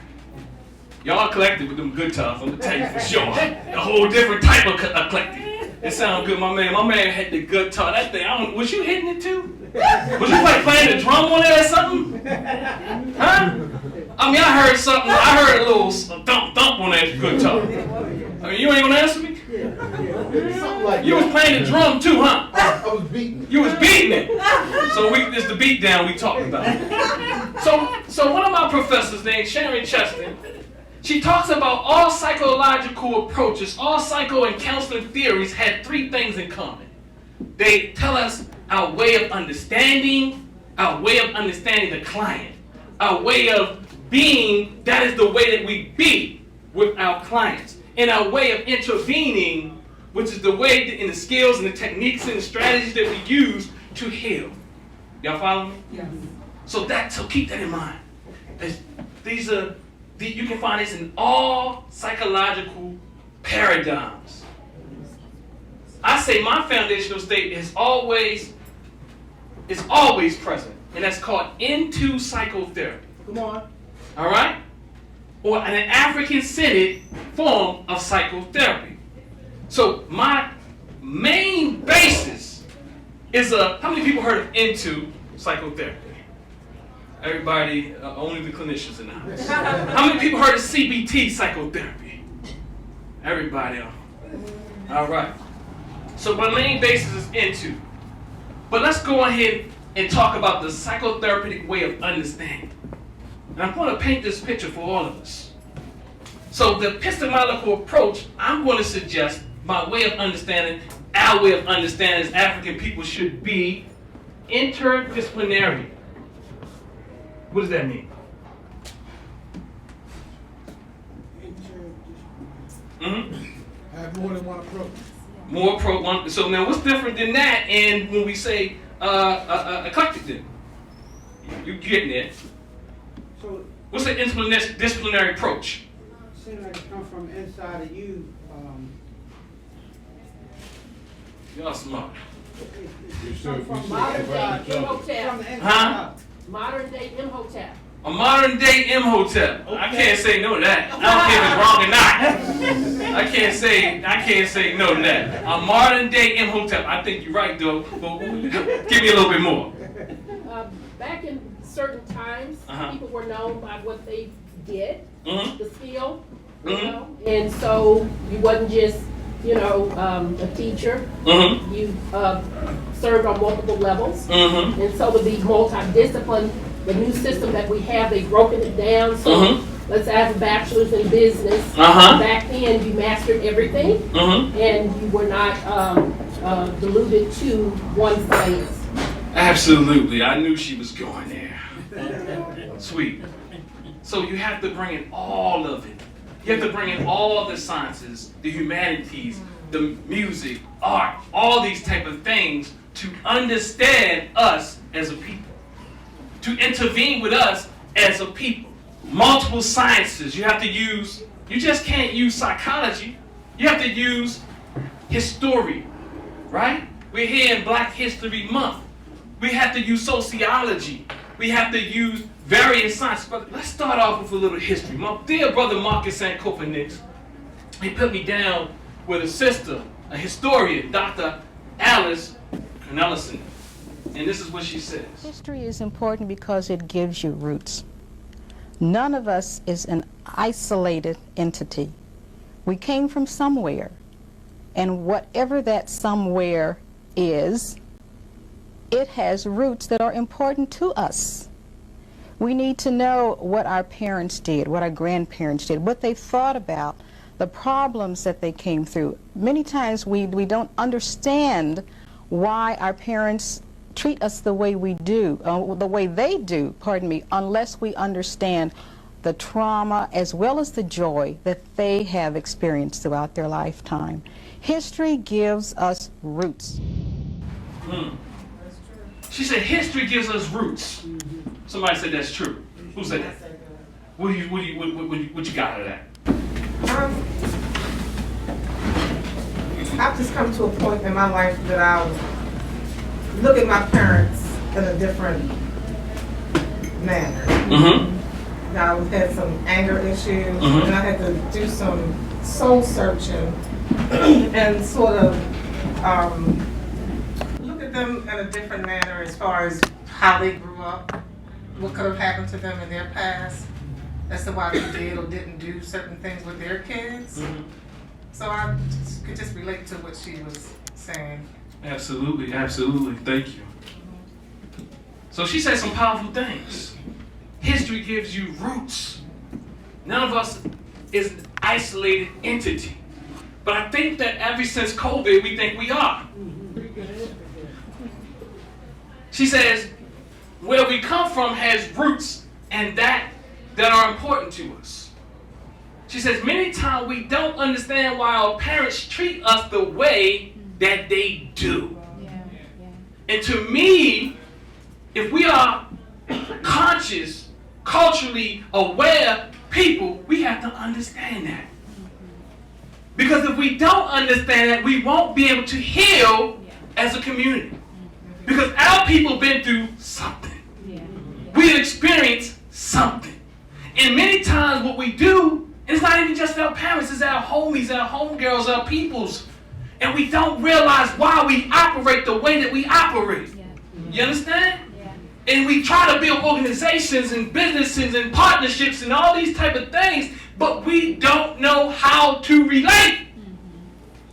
Y'all eclectic with them good times, I'm going to tell you for sure. A whole different type of eclectic. It sounds good, my man. My man had the guitar. That thing, was you hitting it too? Was you playing the drum on it or something? Huh? I heard something. I heard a little thump on that guitar. You ain't gonna answer me? You was playing the drum too, huh? I was beating. You was beating it. So this the beat down we talking about. So one of my professors named Sharon Cheston, she talks about all psychological approaches, all psycho and counseling theories had three things in common. They tell us our way of understanding the client, our way of being, that is the way that we be with our clients, and our way of intervening, which is the way in the skills and the techniques and the strategies that we use to heal. Y'all follow me? Yes. So keep that in mind. You can find this in all psychological paradigms. I say my foundational state is always present, and that's called NTU Psychotherapy. Come on. All right? Or an African-centered form of psychotherapy. So my main basis is how many people heard of NTU Psychotherapy? Everybody, only the clinicians in the house. How many people heard of CBT psychotherapy? Everybody. All right. So my main basis is NTU. But let's go ahead and talk about the psychotherapeutic way of understanding. And I'm going to paint this picture for all of us. So the epistemological approach, I'm going to suggest my way of understanding, our way of understanding as African people should be interdisciplinary. What does that mean? Have more than one approach. More one. So now, what's different than that? And when we say eclectic, then you getting it? So what's the disciplinary approach? it seems like it comes from inside of you. Y'all smart. It comes from Modern day Imhotep. from the inside Huh? out. Modern day Imhotep. A modern day Imhotep. I can't say no to that. I don't care if it's wrong or not. I can't say no to that. A modern day Imhotep. I think you're right though. But give me a little bit more. Back in certain times, people were known by what they did, the skill, you know, and so you wasn't just, a teacher. You served on multiple levels, and so to be multidisciplined, the new system that we have, they've broken it down. So let's have a bachelor's in business. Back then, you mastered everything, and you were not deluded to one phase. Absolutely. I knew she was going there. Sweet. So you have to bring in all of it. You have to bring in all the sciences, the humanities, the music, art, all these type of things to understand us as a people. To intervene with us as a people. Multiple sciences. You have to use You just can't use psychology. You have to use history, right? We're here in Black History Month. We have to use sociology. We have to use various sciences. But let's start off with a little history. My dear brother Marcus Sankofanix, he put me down with a sister, a historian, Dr. Alice Cornelison. And this is what she says. History is important because it gives you roots. None of us is an isolated entity. We came from somewhere, and whatever that somewhere is, it has roots that are important to us. We need to know what our parents did, what our grandparents did, what they thought about, the problems that they came through. Many times we don't understand why our parents treat us the way we do, the way they do, pardon me, unless we understand the trauma as well as the joy that they have experienced throughout their lifetime. History gives us roots. She said history gives us roots. Somebody said that's true. Who said that? What you got out of that? I've just come to a point in my life that I'll look at my parents in a different manner. Mm-hmm. I've had some anger issues, Mm-hmm. and I had to do some soul searching and sort of look at them in a different manner as far as how they grew up, what could have happened to them in their past, as to why they did or didn't do certain things with their kids. Mm-hmm. So I could just relate to what she was saying. Absolutely, absolutely. Thank you. So she said some powerful things. History gives you roots. None of us is an isolated entity. But I think that ever since COVID, we think we are. She says, where we come from has roots and that are important to us. She says, many times we don't understand why our parents treat us the way that they do. And to me, if we are conscious, culturally aware people, we have to understand that. Because if we don't understand that, we won't be able to heal as a community. Because our people been through something. We've experienced something. And many times what we do, it's not even just our parents, it's our homies, our homegirls, our peoples. And we don't realize why we operate the way that we operate. You understand? And we try to build organizations and businesses and partnerships and all these type of things, but we don't know how to relate.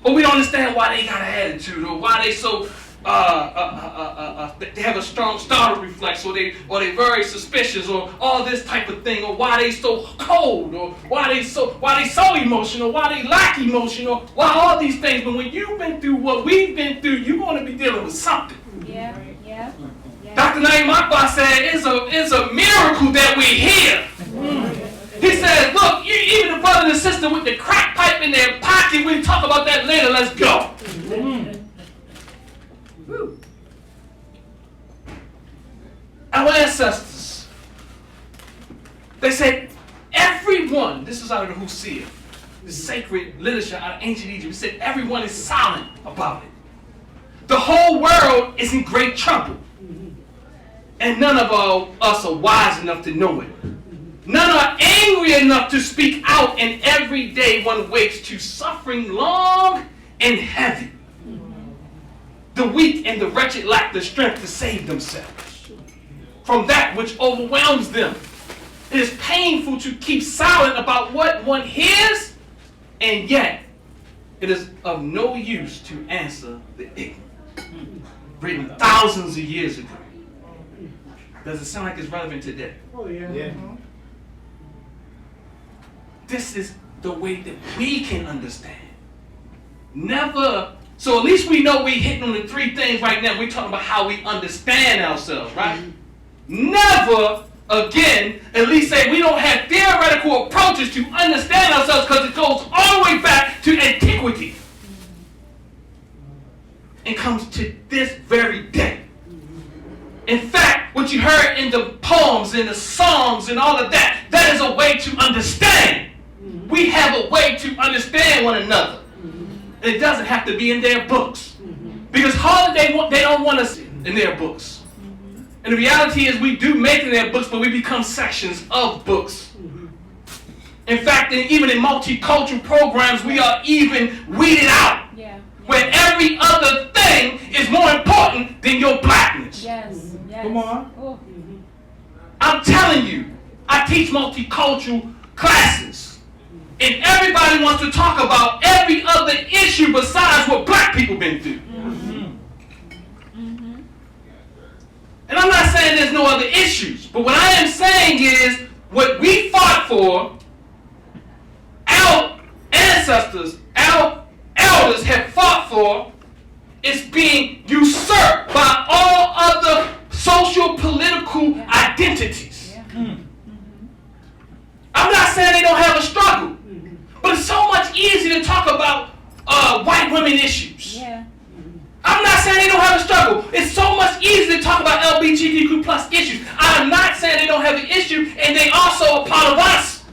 Or we don't understand why they got an attitude, or why they so they have a strong startle reflex, or they very suspicious, or all this type of thing, or why they so cold, or why they so emotional, why they lack emotion, or why all these things. But when you've been through what we've been through, you're going to be dealing with something. Yeah. Dr. Naeem Akbar said it's a miracle that we're here. He said, look, even the brother and the sister with the crack pipe in their pocket, we'll talk about that later, let's go. Our ancestors, they said everyone, this is out of the Hussein, the sacred literature out of ancient Egypt, it said everyone is silent about it. The whole world is in great trouble. And none of us are wise enough to know it. None are angry enough to speak out, and every day one wakes to suffering long and heavy. The weak and the wretched lack the strength to save themselves from that which overwhelms them. It is painful to keep silent about what one hears, and yet it is of no use to answer the ignorant. Written thousands of years ago. Does it sound like it's relevant today? Oh, yeah. This is the way that we can understand. Never, so at least we know we're hitting on the three things right now. We're talking about how we understand ourselves, right? Never again, at least say we don't have theoretical approaches to understand ourselves, because it goes all the way back to antiquity. And comes to this very day. In fact, what you heard in the poems and the songs and all of that, that is a way to understand. We have understand one another. And it doesn't have to be in their books. Because hardly they don't want us in their books. And the reality is we do make it in their books, but we become sections of books. In fact, even in multicultural programs, we are even weeded out. Where every other thing is more important than your blackness. Yes. Come on. Oh. I'm telling you, I teach multicultural classes. And everybody wants to talk about every other issue besides what black people been through. And I'm not saying there's no other issues, but what I am saying is what we fought for, our ancestors, our elders have fought for, is being usurped by all other social political identities. I'm not saying they don't have a struggle, but it's so much easier to talk about white women issues. I'm not saying they don't have a struggle. It's so much easier to talk about LGBTQ plus issues. I'm not saying they don't have an issue, and they also a part of us.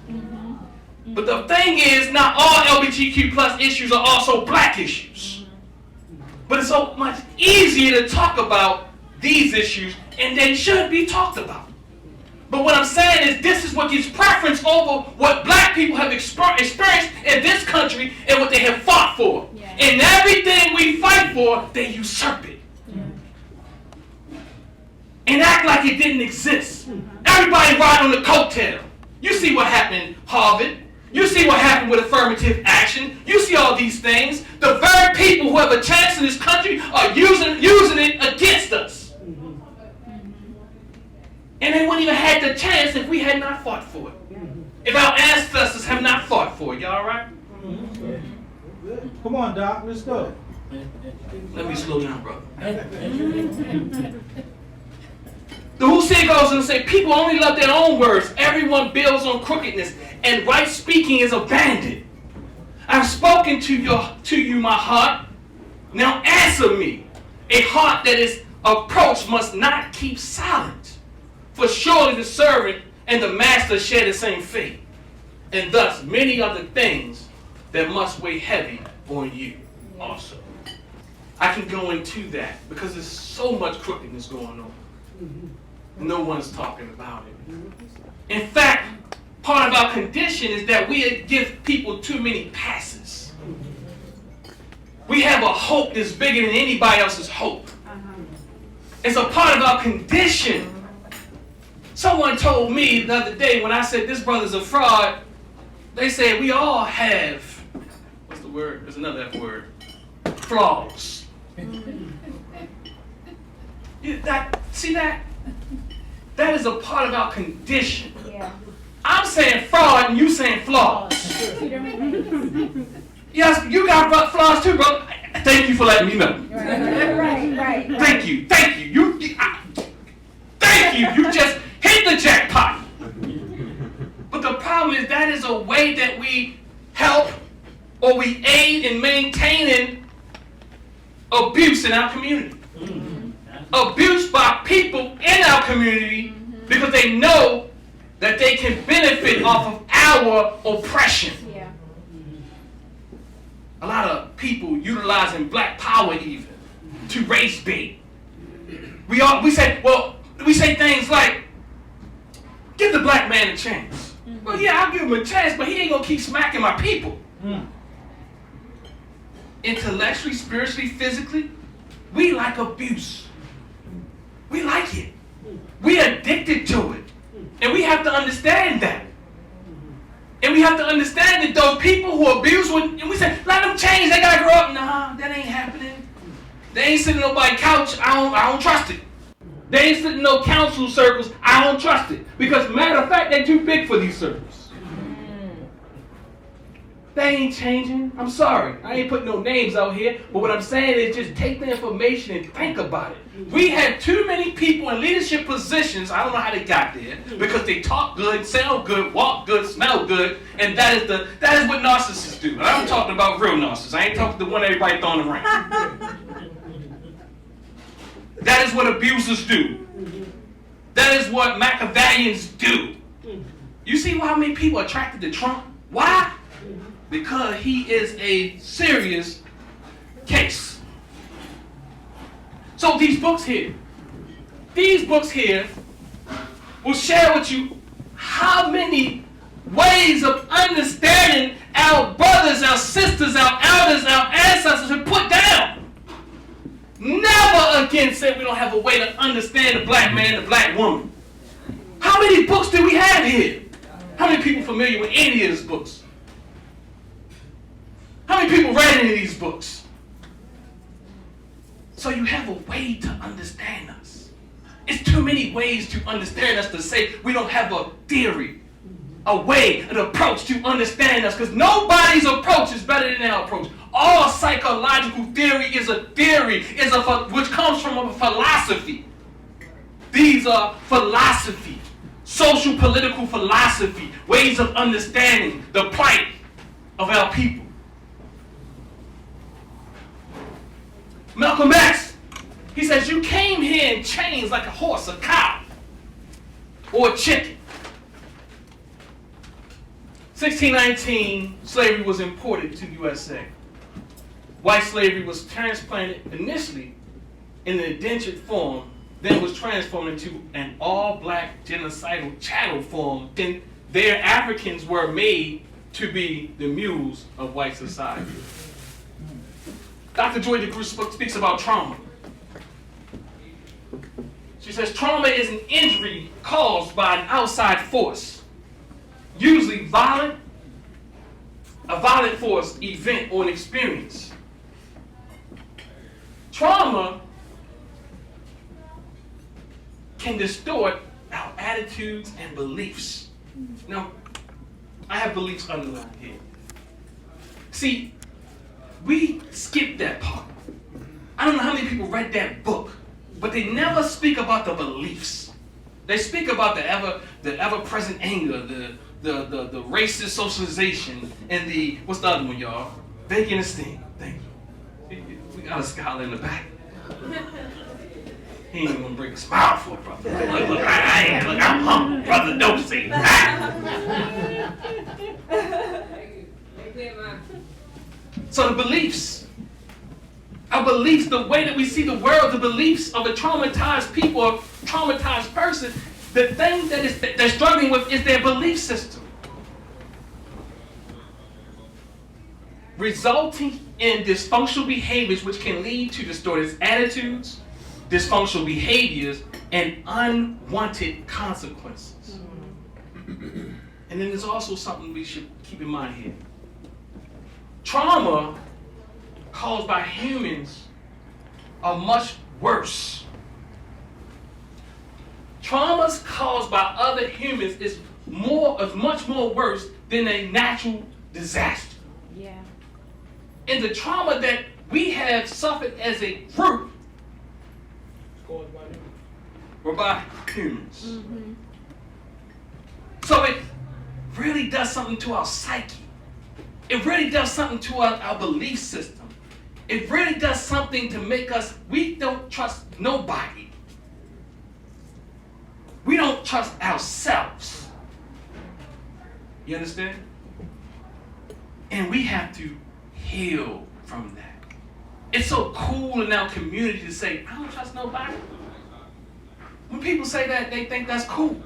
But the thing is, not all LGBTQ plus issues are also black issues. But it's so much easier to talk about these issues, and they should be talked about. But what I'm saying is this is what gives preference over what black people have experienced in this country and what they have fought for. And everything we fight for, they usurp it. And act like it didn't exist. Everybody ride on the coattail. You see what happened in Harvard. You see what happened with affirmative action. You see all these things. The very people who have a chance in this country are using it against us. And they wouldn't even have the chance if we had not fought for it. If our ancestors have not fought for it. Y'all all right? Come on, Doc. Let's go. Let me slow down, brother. The Hussein goes and say, people only love their own words. Everyone builds on crookedness, and right speaking is abandoned. I've spoken to you, my heart. Now answer me. A heart that is approached must not keep silent. For surely the servant and the master share the same fate, and thus many other things that must weigh heavy on you also. I can go into that because there's so much crookedness going on. No one's talking about it. In fact, part of our condition is that we give people too many passes. We have a hope that's bigger than anybody else's hope. It's a part of our condition. Someone told me the other day when I said this brother's a fraud, they said we all have, what's the word? There's another F word. Flaws. See that? That is a part of our condition. I'm saying fraud and you saying flaws. Yes, you got flaws too, bro. Thank you for letting me know. Right. Thank you. Thank you. You just hit the jackpot. But the problem is that is a way that we help or we aid in maintaining abuse in our community. Abuse by people in our community because they know that they can benefit off of our oppression. A lot of people utilizing black power even to race bait. We say things like, give the black man a chance. Well, yeah, I'll give him a chance, but he ain't gonna keep smacking my people. Intellectually, spiritually, physically, we like abuse. We like it. We're addicted to it. And we have to understand that. And we have to understand that those people who abuse, and we say, let them change, they gotta grow up. Nah, that ain't happening. They ain't sitting on nobody's couch, I don't trust it. They ain't sitting in no council circles, I don't trust it. Because matter of fact, they're too big for these circles. They ain't changing. I'm sorry. I ain't putting no names out here. But what I'm saying is just take the information and think about it. We have too many people in leadership positions. I don't know how they got there. Because they talk good, sound good, walk good, smell good. And that is what narcissists do. And I'm talking about real narcissists. I ain't talking the one everybody throwing around. That is what abusers do. That is what Machiavellians do. You see how many people are attracted to Trump? Why? because he is a serious case. So these books here will share with you how many ways of understanding our brothers, our sisters, our elders, our ancestors have put down. Never again say we don't have a way to understand the black man, the black woman. How many books do we have here? How many people familiar with any of these books? How many people read any of these books? So you have a way to understand us. It's too many ways to understand us to say we don't have a theory, a way, an approach to understand us, because nobody's approach is better than our approach. All psychological theory is a theory, which comes from a philosophy. These are philosophy, social political philosophy, ways of understanding the plight of our people. Malcolm X, he says, you came here in chains like a horse, a cow, or a chicken. 1619, slavery was imported to the USA. White slavery was transplanted initially in an indentured form, then was transformed into an all-black genocidal chattel form. Then their Africans were made to be the mules of white society. Dr. Joy DeGruy speaks about trauma. She says trauma is an injury caused by an outside force, usually a violent force, event, or an experience. Trauma can distort our attitudes and beliefs. Now, I have beliefs underlined here. See, we skip that part. I don't know how many people read that book, but they never speak about the beliefs. They speak about the ever-present anger, the racist socialization, and the, what's the other one, y'all? Vacant esteem. Thank you. We got a scholar in the back. He ain't gonna bring a smile for it, brother. Look, I'm humble, brother. Don't say that. So the beliefs, our beliefs, the way that we see the world, the beliefs of a traumatized people, a traumatized person, the thing that they're struggling with is their belief system, resulting in dysfunctional behaviors which can lead to distorted attitudes, dysfunctional behaviors, and unwanted consequences. And then there's also something we should keep in mind here. Trauma caused by humans are much worse. Traumas caused by other humans is much more worse than a natural disaster. Yeah. And the trauma that we have suffered as a group were by humans. Mm-hmm. So it really does something to our psyche. It really does something to our belief system. It really does something to make us, we don't trust nobody. We don't trust ourselves. You understand? And we have to heal from that. It's so cool in our community to say, I don't trust nobody. When people say that, they think that's cool.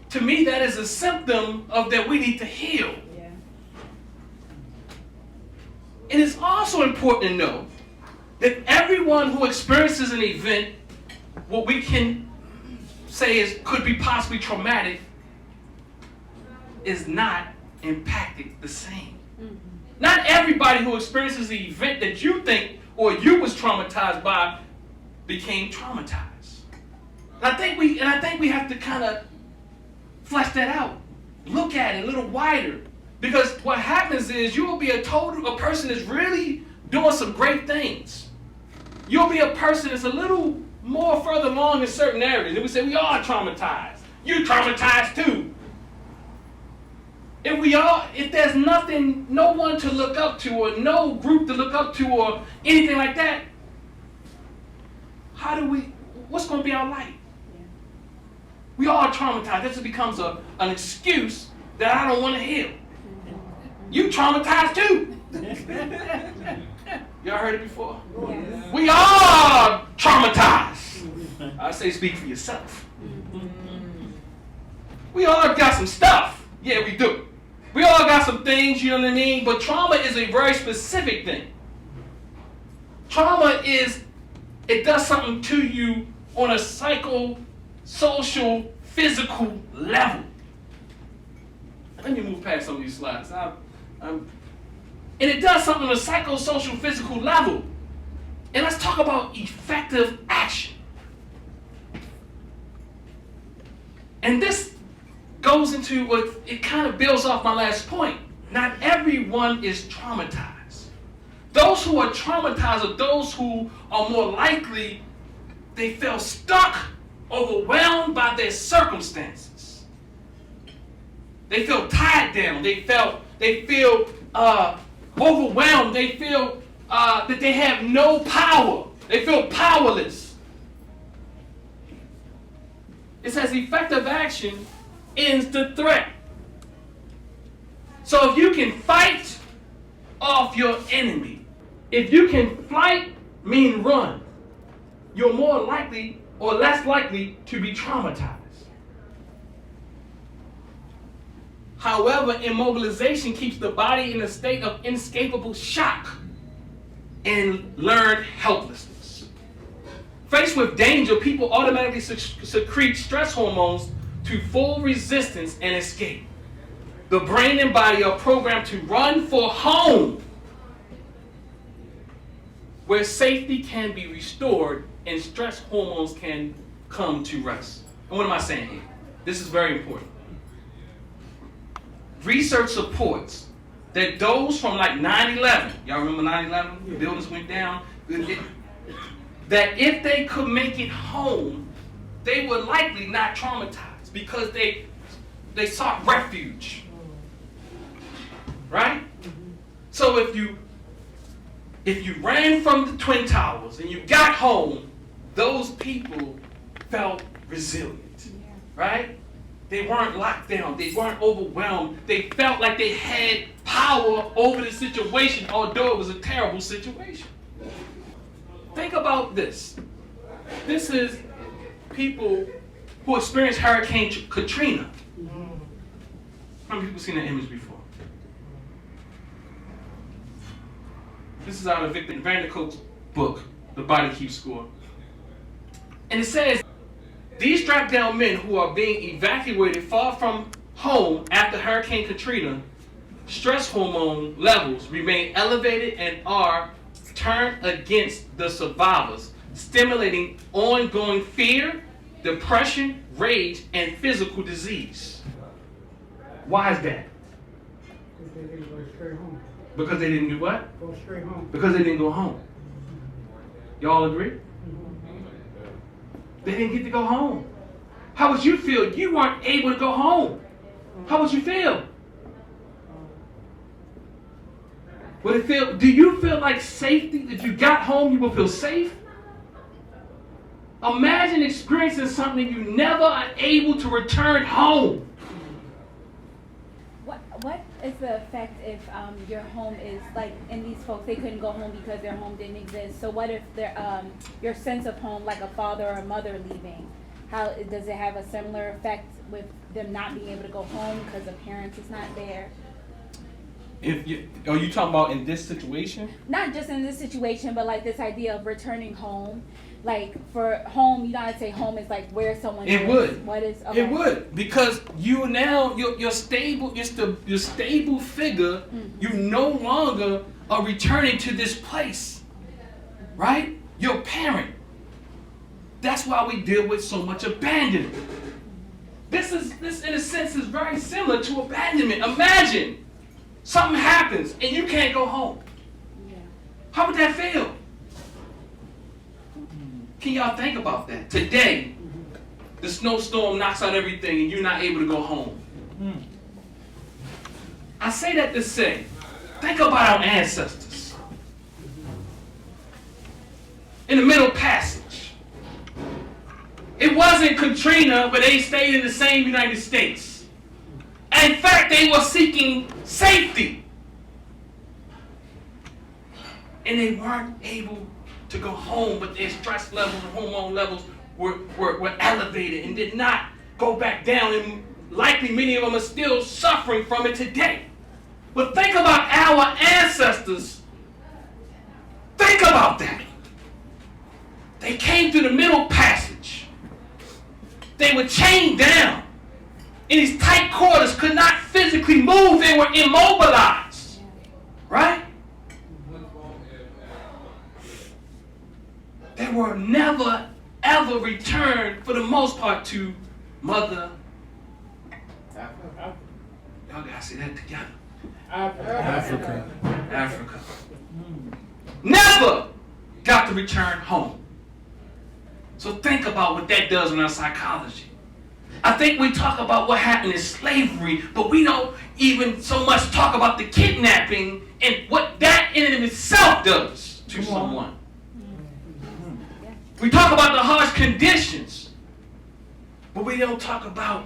To me, that is a symptom of that we need to heal. Yeah. It is also important to know that everyone who experiences an event, what we can say could be possibly traumatic, is not impacted the same. Mm-hmm. Not everybody who experiences the event that you think or you was traumatized by became traumatized. And I think we have to kind of flesh that out. Look at it a little wider. Because what happens is you will be a person that's really doing some great things. You'll be a person that's a little more further along in certain areas. And we say we are traumatized. You traumatized too. If there's nothing, no one to look up to or no group to look up to or anything like that, what's going to be our light? We all are traumatized. This becomes an excuse that I don't want to heal. You traumatized too. Y'all heard it before? Yes. We are traumatized. I say speak for yourself. We all got some stuff. Yeah, we do. We all got some things, you know what I mean? But trauma is a very specific thing. Trauma is, it does something to you on a psycho-social, physical level. Let me move past some of these slides. And it does something on a psychosocial, physical level. And let's talk about effective action. And this goes into what, it kind of builds off my last point. Not everyone is traumatized. Those who are traumatized are those who are more likely, they feel stuck, overwhelmed by their circumstances. They feel tied down. They feel overwhelmed. They feel that they have no power. They feel powerless. It says effective action ends the threat. So if you can fight off your enemy, if you can fight, mean run, you're more likely or less likely to be traumatized. However, immobilization keeps the body in a state of inescapable shock and learned helplessness. Faced with danger, people automatically secrete stress hormones to full resistance and escape. The brain and body are programmed to run for home, where safety can be restored and stress hormones can come to rest. And what am I saying here? This is very important. Research supports that those from like 9/11, y'all remember 9/11? The buildings went down. That if they could make it home, they were likely not traumatized because they sought refuge. Right? So if you ran from the Twin Towers and you got home, those people felt resilient. Right? They weren't locked down. They weren't overwhelmed. They felt like they had power over the situation, although it was a terrible situation. Think about this. This is people who experienced Hurricane Katrina. How many people seen that image before? This is out of Victor Vanderkolk's book, The Body Keeps Score. And it says, these strapped down men who are being evacuated far from home after Hurricane Katrina, stress hormone levels remain elevated and are turned against the survivors, stimulating ongoing fear, depression, rage, and physical disease. Why is that? Because they didn't go straight home. Because they didn't do what? Go straight home. Because they didn't go home. Y'all agree? They didn't get to go home. How would you feel? You weren't able to go home. How would you feel? Would it feel? Do you feel like safety? If you got home, you would feel safe? Imagine experiencing something you never are able to return home. What is the effect if your home is like, and these folks, they couldn't go home because their home didn't exist. So what if your sense of home, like a father or a mother leaving, how does it have a similar effect with them not being able to go home because the parent is not there? Are you talking about in this situation? Not just in this situation, but like this idea of returning home. Like for home, you know, I'd say home is like where someone It is. would. What is? Okay. It would, because you now you're stable. Your stable figure. Mm-hmm. You no longer are returning to this place, right? Your parent. That's why we deal with so much abandonment. This in a sense is very similar to abandonment. Imagine something happens and you can't go home. Yeah. How would that feel? Can y'all think about that? Today, the snowstorm knocks out everything and you're not able to go home. I say that to say, think about our ancestors. In the Middle Passage. It wasn't Katrina, but they stayed in the same United States. And in fact, they were seeking safety. and they weren't able to go home, but their stress levels and hormone levels were elevated and did not go back down, and likely many of them are still suffering from it today. But think about our ancestors. Think about that. They came through the Middle Passage. They were chained down in these tight quarters, could not physically move. They were immobilized, right? They were never, ever returned, for the most part, to Mother Africa. Y'all gotta say that together. Africa. Africa. Never got to return home. So think about what that does in our psychology. I think we talk about what happened in slavery, but we don't even so much talk about the kidnapping and what that in and of itself does to someone. We talk about the harsh conditions, but we don't talk about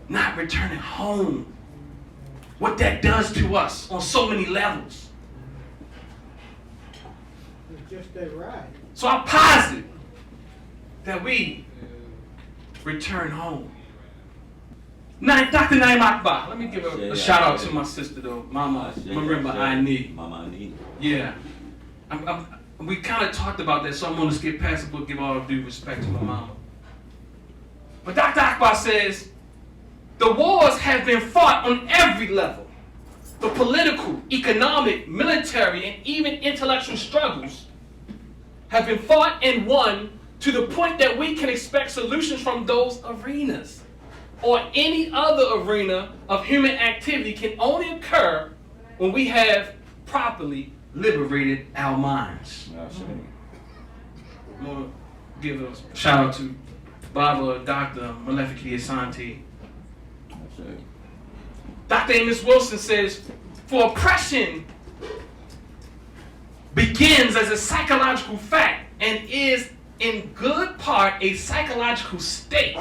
not returning home. What that does to us on so many levels. It's just that right. So I posit that we return home. Now, Dr. Naim Akbar, let me give a shout out to my sister though, Mama Marimba Ani. Mama Ani. Yeah. We kind of talked about that, so I'm going to skip past it, but give all due respect to my mama. But Dr. Akbar says, the wars have been fought on every level. The political, economic, military, and even intellectual struggles have been fought and won to the point that we can expect solutions from those arenas. Or any other arena of human activity can only occur when we have properly liberated our minds. I'm going to give a shout out to Baba Dr. Malefikidi Asante. Dr. Amos Wilson says, for oppression begins as a psychological fact and is in good part a psychological state.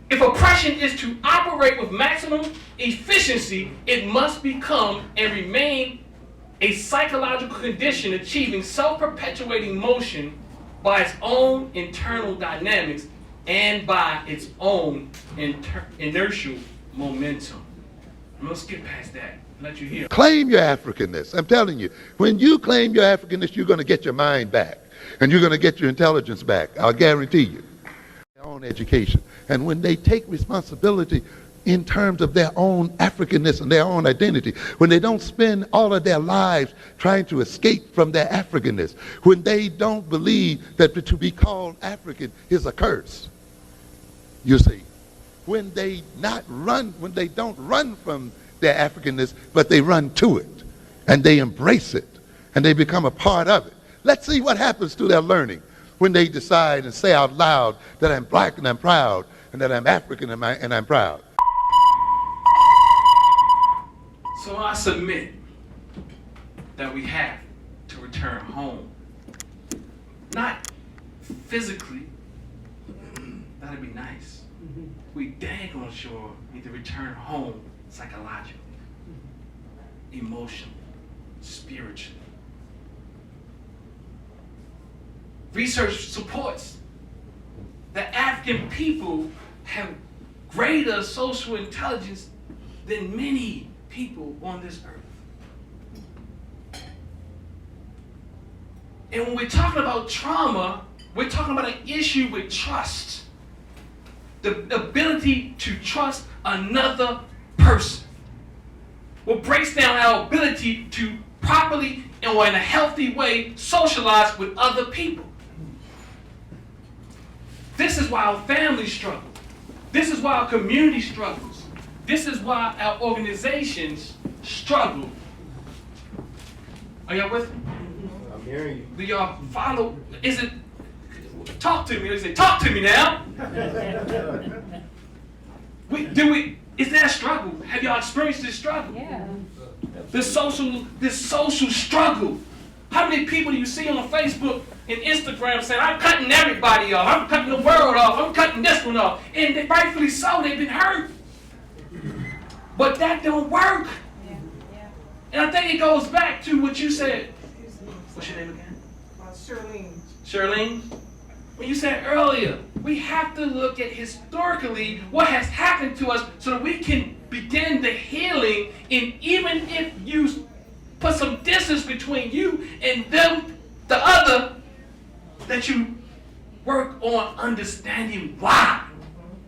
If oppression is to operate with maximum efficiency, it must become and remain a psychological condition achieving self-perpetuating motion by its own internal dynamics and by its own inertial momentum. I'm going to skip past that. Let you hear. Claim your Africanness. I'm telling you, when you claim your Africanness, you're going to get your mind back. And you're going to get your intelligence back. I'll guarantee you. Their own education. And when they take responsibility in terms of their own Africanness and their own identity, when they don't spend all of their lives trying to escape from their Africanness, when they don't believe that to be called African is a curse, you see, when they don't run from their Africanness, but they run to it, and they embrace it, and they become a part of it. Let's see what happens to their learning when they decide and say out loud that I'm black and I'm proud, and that I'm African and I'm proud. So I submit that we have to return home. Not physically, that'd be nice. We dang on sure need to return home psychologically, emotionally, spiritually. Research supports that African people have greater social intelligence than many people on this earth. And when we're talking about trauma, we're talking about an issue with trust. The ability to trust another person. What breaks down our ability to properly or in a healthy way socialize with other people. This is why our families struggle. This is why our community struggles. This is why our organizations struggle. Are y'all with me? I'm hearing you. Do y'all follow? Is it, talk to me. Is it, talk to me now? Is there a struggle? Have y'all experienced this struggle? Yeah. This social struggle. How many people do you see on Facebook and Instagram saying, I'm cutting everybody off, I'm cutting the world off, I'm cutting this one off. And rightfully so, they've been hurt. But that don't work. And I think it goes back to what you said. What's your name again? Charlene. Charlene? When you said earlier, we have to look at historically what has happened to us so that we can begin the healing. And even if you put some distance between you and them, the other, that you work on understanding why.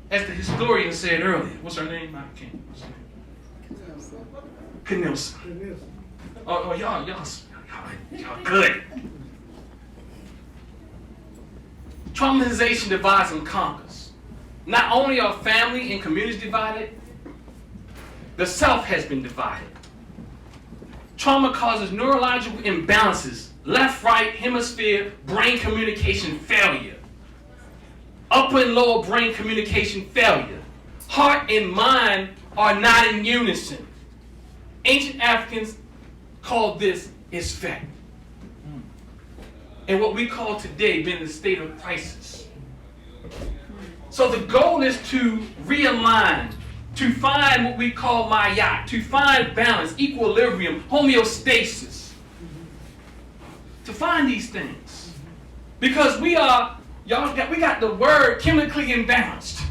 As the historian said earlier. What's her name? I can't. What's her name? Knilson. Oh, y'all good. Traumatization divides and conquers. Not only are family and communities divided, the self has been divided. Trauma causes neurological imbalances, left-right hemisphere brain communication failure, upper and lower brain communication failure. Heart and mind are not in unison. Ancient Africans called this isfet. And what we call today being in a state of crisis. So the goal is to realign, to find what we call mayat, to find balance, equilibrium, homeostasis. To find these things. Because we got the word chemically imbalanced.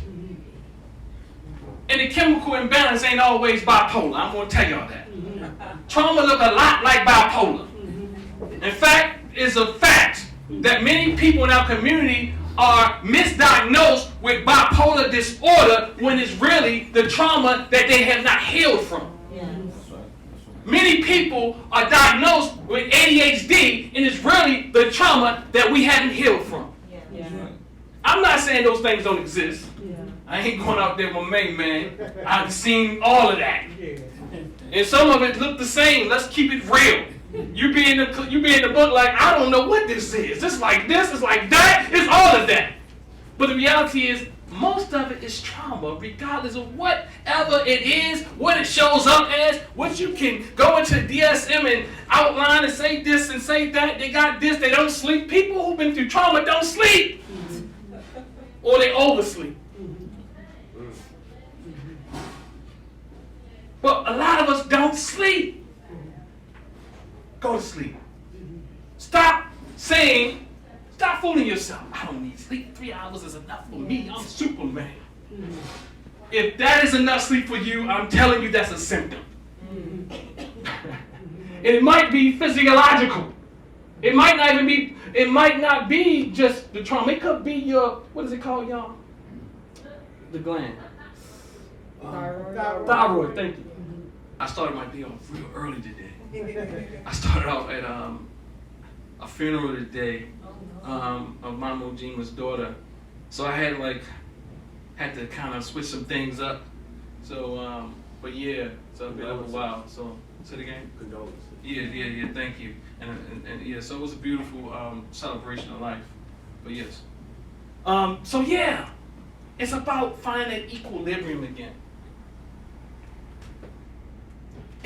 And the chemical imbalance ain't always bipolar. I'm going to tell y'all that. Trauma look a lot like bipolar. In fact, it's a fact that many people in our community are misdiagnosed with bipolar disorder when it's really the trauma that they have not healed from. Many people are diagnosed with ADHD and it's really the trauma that we haven't healed from. I'm not saying those things don't exist. I ain't going out there with my main man. I've seen all of that. And some of it look the same. Let's keep it real. You be in the book like, I don't know what this is. It's like this, it's like that, it's all of that. But the reality is, most of it is trauma, regardless of whatever it is, what it shows up as, what you can go into DSM and outline and say this and say that. They got this, they don't sleep. People who've been through trauma don't sleep. Or they oversleep. But a lot of us don't sleep. Go to sleep. Stop fooling yourself. I don't need sleep. 3 hours is enough for me. I'm Superman. If that is enough sleep for you, I'm telling you that's a symptom. And it might be physiological. It might not be just the trauma. It could be your, what is it called, y'all? The gland. Thyroid, thank you. I started my day off real early today. I started off at a funeral today of Mama Ojima's daughter. So I had to kind of switch some things up. So, but yeah, so it's been a while. So, say it again? Condolences. Yeah, thank you. And yeah, so it was a beautiful celebration of life. But yes. So yeah, it's about finding that equilibrium again.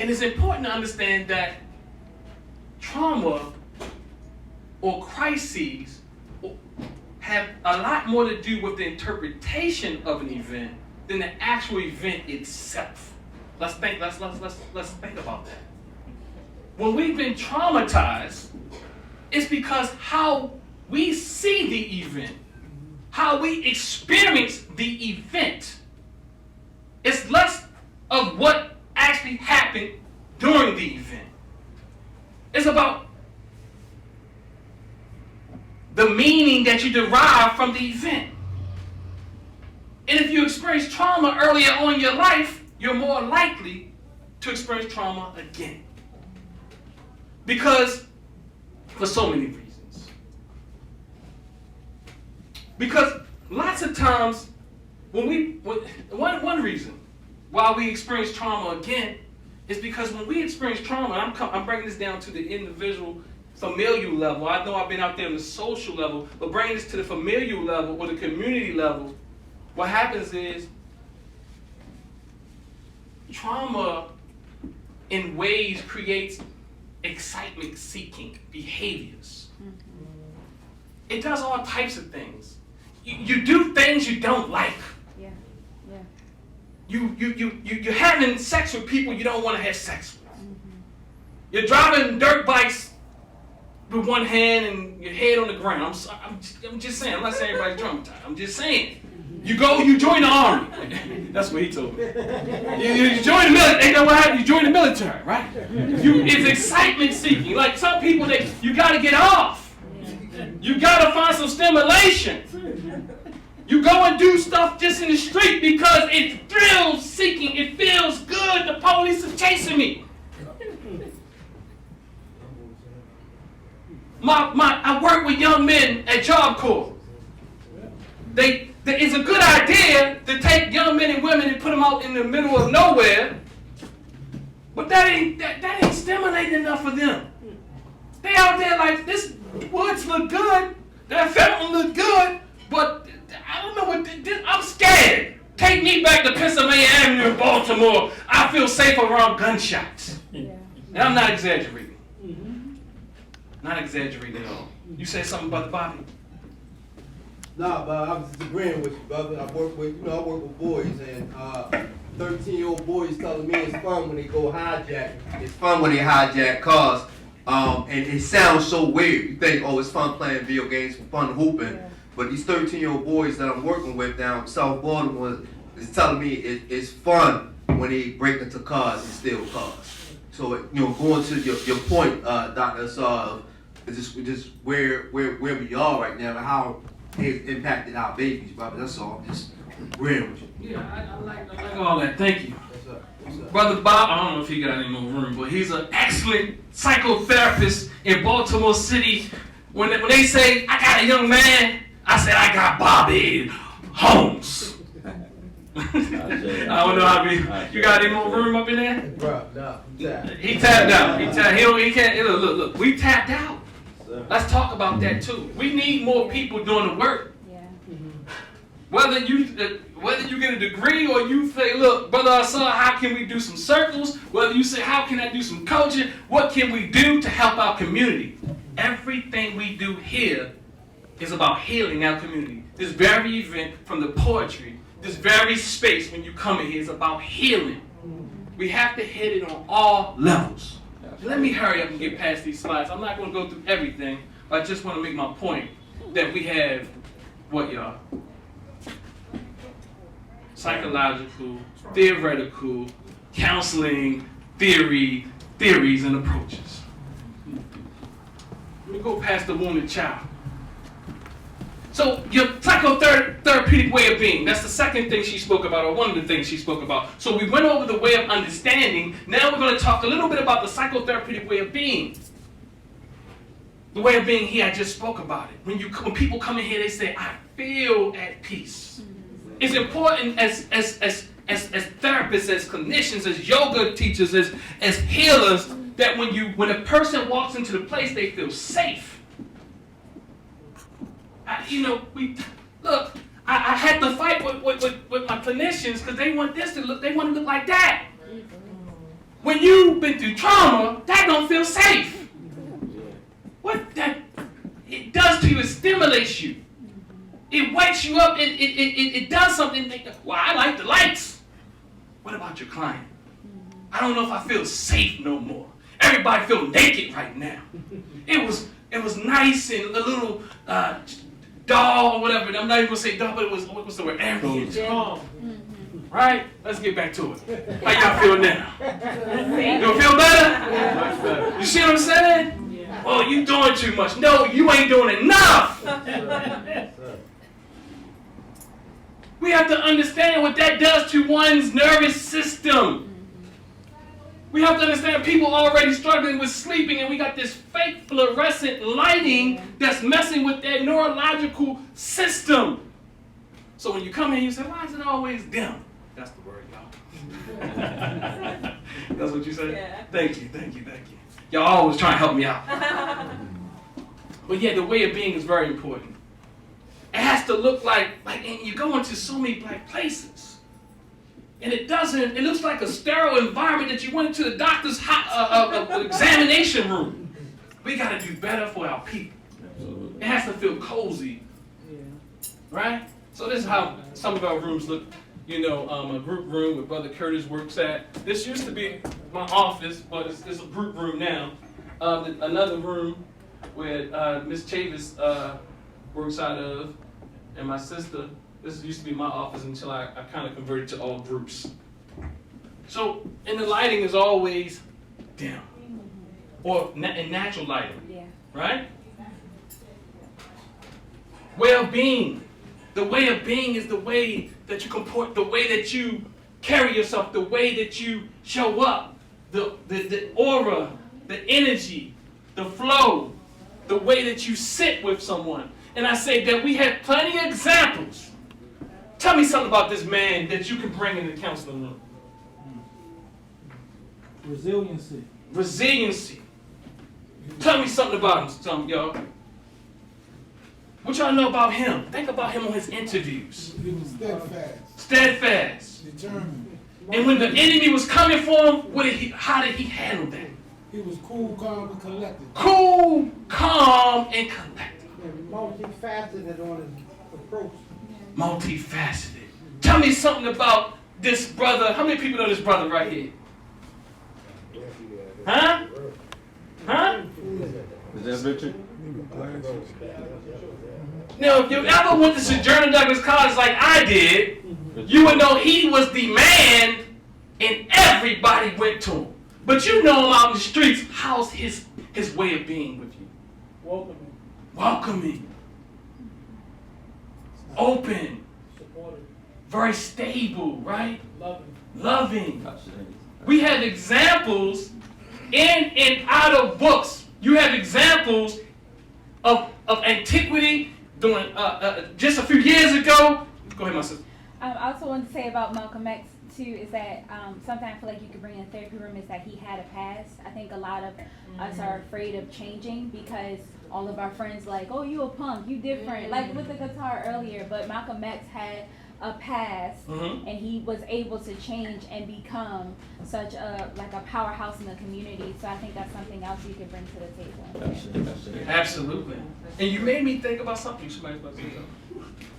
And it's important to understand that trauma or crises have a lot more to do with the interpretation of an event than the actual event itself. Let's think about that. When we've been traumatized, it's because how we see the event, how we experience the event, is less of what actually happened during the event. It's about the meaning that you derive from the event. And if you experience trauma earlier on in your life, you're more likely to experience trauma again. Because, for so many reasons. Because lots of times, one reason why we experience trauma again is because when we experience trauma, I'm bringing this down to the individual familial level. I know I've been out there on the social level, but bringing this to the familial level or the community level, what happens is trauma in ways creates excitement-seeking behaviors. It does all types of things. You do things you don't like. You're having sex with people you don't want to have sex with. You're driving dirt bikes with one hand and your head on the ground. I'm just saying. I'm not saying everybody's traumatized. I'm just saying. You join the army. That's what he told me. You join the military. Ain't that what happened? You join the military, right? It's excitement seeking. Like some people, you got to get off. You got to find some stimulation. You go and do stuff just in the street because it's thrill seeking. It feels good. The police are chasing me. I work with young men at Job Corps. It's a good idea to take young men and women and put them out in the middle of nowhere, but that ain't stimulating enough for them. They out there like, this woods look good, that fountain look good, but I don't know I'm scared. Take me back to Pennsylvania Avenue in Baltimore. I feel safe around gunshots. Yeah. And I'm not exaggerating. Not exaggerating at all. You said something about the Bobby? Nah, but I was just agreeing with you, brother. I work with boys, and 13-year-old boys telling me it's fun when they go hijacking. It's fun when they hijack cars, and it sounds so weird. You think, oh, it's fun playing video games for fun hooping, yeah. But these 13-year-old boys that I'm working with down South Baltimore is telling me it's fun when they break into cars and steal cars. So, going to your point, Dr. Ausar, just where we are right now and how it's impacted our babies, brother. That's all. Just agreeing with you. Yeah, I like all that. Thank you. What's up? Brother Bob, I don't know if he got any more room, but he's an excellent psychotherapist in Baltimore City. When they say, I got a young man, I said, I got Bobby Holmes. I don't know how to be. You got any more room up in there? Bro, no. He tapped out. He can't. Look. We tapped out. Let's talk about that too. We need more people doing the work. Yeah. Whether you get a degree or you say, look, Brother Ausar, how can we do some circles? Whether you say, how can I do some coaching? What can we do to help our community? Everything we do here is about healing our community. This very event, from the poetry, this very space when you come in here is about healing. We have to hit it on all levels. Let me hurry up and get past these slides. I'm not going to go through everything. I just want to make my point that we have, what y'all? Psychological, theoretical, counseling, theories, and approaches. Let me go past the wounded child. So your psychotherapeutic way of being, that's the second thing she spoke about, or one of the things she spoke about. So we went over the way of understanding. Now we're going to talk a little bit about the psychotherapeutic way of being. The way of being here, I just spoke about it. When people come in here, they say, I feel at peace. It's important as therapists, as clinicians, as yoga teachers, as healers, that when a person walks into the place, they feel safe. I had to fight with my clinicians because they want this to look, they want to look like that. When you've been through trauma, that don't feel safe. What that it does to you, it stimulates you. It wakes you up, it does something. Well, I like the lights. What about your client? I don't know if I feel safe no more. Everybody feel naked right now. It was nice and a little doll or whatever. I'm not even gonna say doll, but it was, what was the word? Ambient. Right? Let's get back to it. How y'all feel now? You feel better? You see what I'm saying? Yeah. Oh, you doing too much. No, you ain't doing enough. We have to understand what that does to one's nervous system. We have to understand people already struggling with sleeping, and we got this fake fluorescent lighting that's messing with their neurological system. So when you come in, you say, why is it always dim? That's the word, y'all. That's what you said? Yeah. Thank you. Y'all always trying to help me out. But yeah, the way of being is very important. It has to look like and you go into so many black places. And it looks like a sterile environment that you went into the doctor's examination room. We got to do better for our people. It has to feel cozy. Right? So this is how some of our rooms look. a group room where Brother Curtis works at. This used to be my office, but it's a group room now. Another room where Miss Chavis works out of, and my sister. This used to be my office until I kind of converted to all groups. So, and the lighting is always dim, or in natural lighting, right? Way of being. The way of being is the way that you comport, the way that you carry yourself, the way that you show up, the aura, the energy, the flow, the way that you sit with someone. And I say that we have plenty of examples. Tell me something about this man that you can bring in the counseling room. Resiliency. Resiliency. Tell me something about him, y'all. What y'all know about him? Think about him on his interviews. He was steadfast. Steadfast. Determined. And when the enemy was coming for him, how did he handle that? He was cool, calm, and collected. Cool, calm, and collected. And multifaceted on his approach. Multifaceted. Tell me something about this brother. How many people know this brother right here? Huh? Huh? Is that Richard? Now, if you ever went to Sojourner Douglas College like I did, you would know he was the man and everybody went to him. But you know him out in the streets. How's his way of being with you? Welcoming. Welcoming. Open. Supportive. Very stable, right? Loving. Loving. We have examples in and out of books. You have examples of antiquity during just a few years ago. Go ahead, my sister. I also wanted to say about Malcolm X too is that something I feel like you could bring in a therapy room is that he had a past. I think a lot of us are afraid of changing because all of our friends like, oh, you a punk, you different, like with the guitar earlier. But Malcolm X had a past, and he was able to change and become such a powerhouse in the community. So I think that's something else you could bring to the table. Absolutely. And you made me think about something. Somebody's about to say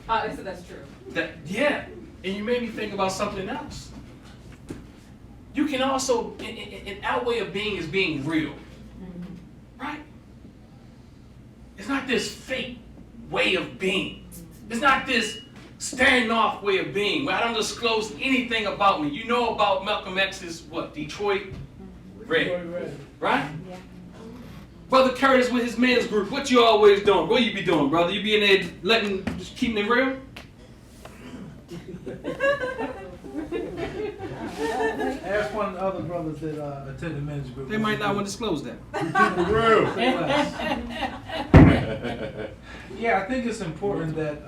something. So that's true. And you made me think about something else. You can also, in our way of being is being real, right? It's not this fake way of being. It's not this standoff way of being where I don't disclose anything about me. You know about Malcolm X's what? Detroit Red, right? Yeah. Brother Curtis with his men's group, what you always doing? What you be doing, brother? You be in there just keeping it real? Ask one of the other brothers that attend the men's group. They might not want to disclose that. Yeah, I think it's important that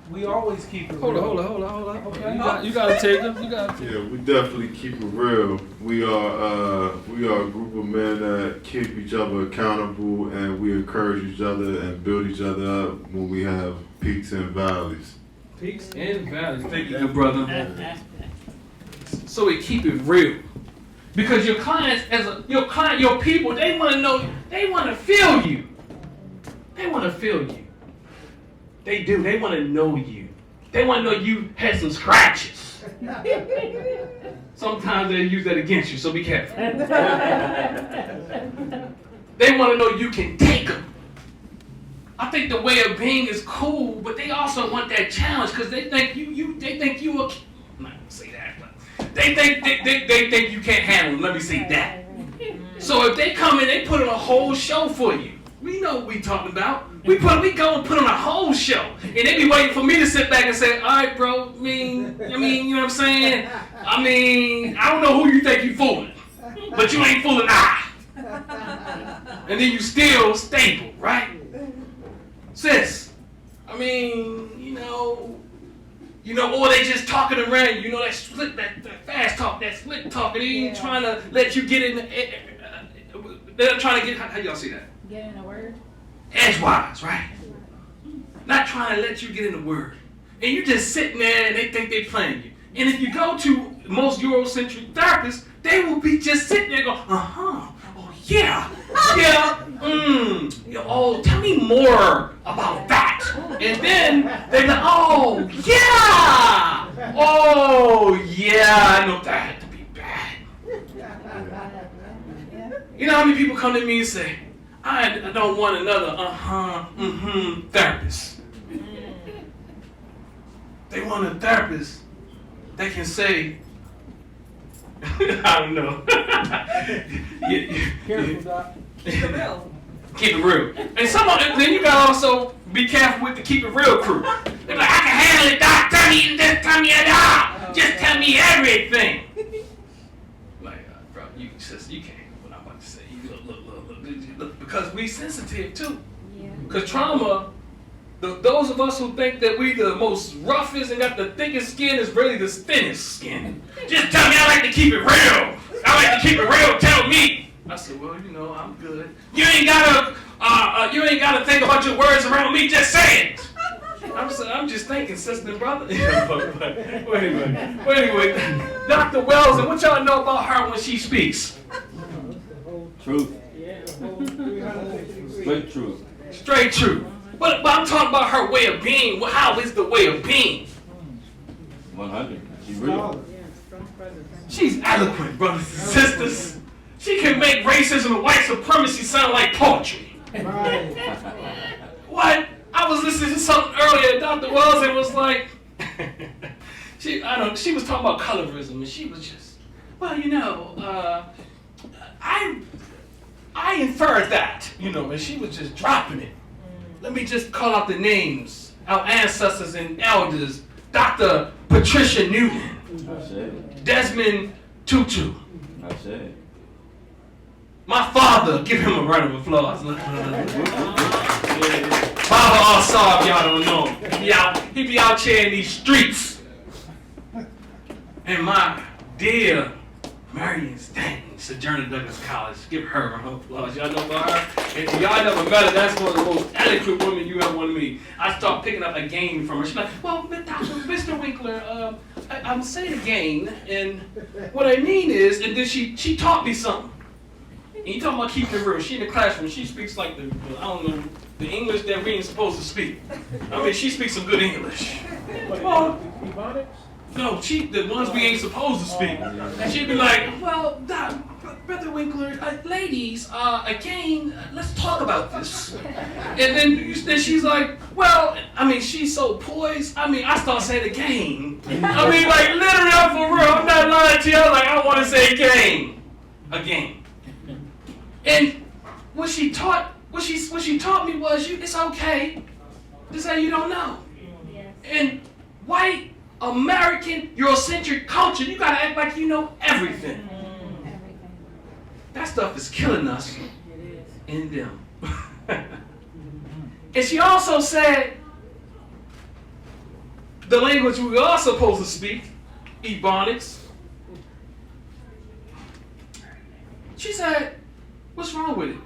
we always keep it real. Hold on. Okay. You gotta take them. Yeah, we definitely keep it real. We are a group of men that keep each other accountable, and we encourage each other and build each other up when we have peaks and valleys. Peaks and valleys. Thank you, brother. So we keep it real, because your clients, your people, they want to know, they want to feel you. They want to feel you. They do. They want to know you. They want to know you had some scratches. Sometimes they use that against you, so be careful. They want to know you can take them. I think the way of being is cool, but they also want that challenge because they think they think you are. I'm not gonna say that, but they think you can't handle them. Let me say that. So if they come in, they put on a whole show for you. We know what we talking about. We go and put on a whole show, and they be waiting for me to sit back and say, "All right, bro. I mean, you know what I'm saying? I mean, I don't know who you think you fooling, but you ain't fooling I." And then you still stable, right? Sis, I mean, you know, or they just talking around, that split, that fast talk, that split talk, and they ain't trying to let you get in. They're trying to get, how y'all see that? Get in a word. Edgewise, right? Not trying to let you get in the word. And you just sitting there and they think they playing you. And if you go to most Eurocentric therapists, they will be just sitting there going, oh yeah, oh, tell me more about that. And then they're like, oh yeah, Oh, yeah, I know that had to be bad. You know how many people come to me and say, I don't want another therapist. They want a therapist that can say, I don't know. Careful, Doc. Keep it real. Keep it real. And then you gotta also be careful with the keep it real crew. They're like, I can handle it, Doc. Tell me it all. Just tell me everything. Like, bro, you can't. What I'm about to say. You look, because we sensitive too. Yeah. Because trauma. Those of us who think that we the most roughest and got the thickest skin is really the thinnest skin. Just tell me I like to keep it real. I like to keep it real. Tell me. I said, well, you know, I'm good. You ain't gotta think about your words around me. Just say it. I'm just thinking, sister and brother. But anyway, Dr. Wells, and what y'all know about her when she speaks? Truth. Straight truth. Straight truth. But I'm talking about her way of being. How is the way of being? 100. She's real. She's eloquent, brothers and sisters. She can make racism and white supremacy sound like poetry. What? I was listening to something earlier, Dr. Wells, and was like, she was talking about colorism, and she was just, well, you know, I inferred that, you know, and she was just dropping it. Let me just call out the names, our ancestors and elders, Dr. Patricia Newton, Desmond Tutu, my father, give him a round of applause. Father Ausar, if y'all don't know him. He be out here in these streets. And my dear Marion Stanton, Sojourner Douglas College, give her a round of applause. Y'all know about her? And if y'all never met her, that's one of the most eloquent women you ever want to meet. I start picking up a game from her. She's like, well, Mr. Winkler, I'm saying a game, and what I mean is, and then she taught me something. And you talking about keeping it real. She in the classroom, she speaks like the the English that we ain't supposed to speak. I mean, she speaks some good English. Well, no, the ones we ain't supposed to speak. And she'd be like, well, Brother Winkler, ladies, again, let's talk about this. And then she's like, well, I mean, she's so poised. I mean, I start saying again. I mean, like, literally, I'm for real. I'm not lying to you. I'm like, I want to say again. And what she taught me was, it's okay to say you don't know. And white American Eurocentric culture, you gotta act like you know everything. That stuff is killing us in them. And she also said the language we are supposed to speak, Ebonics. She said, what's wrong with it?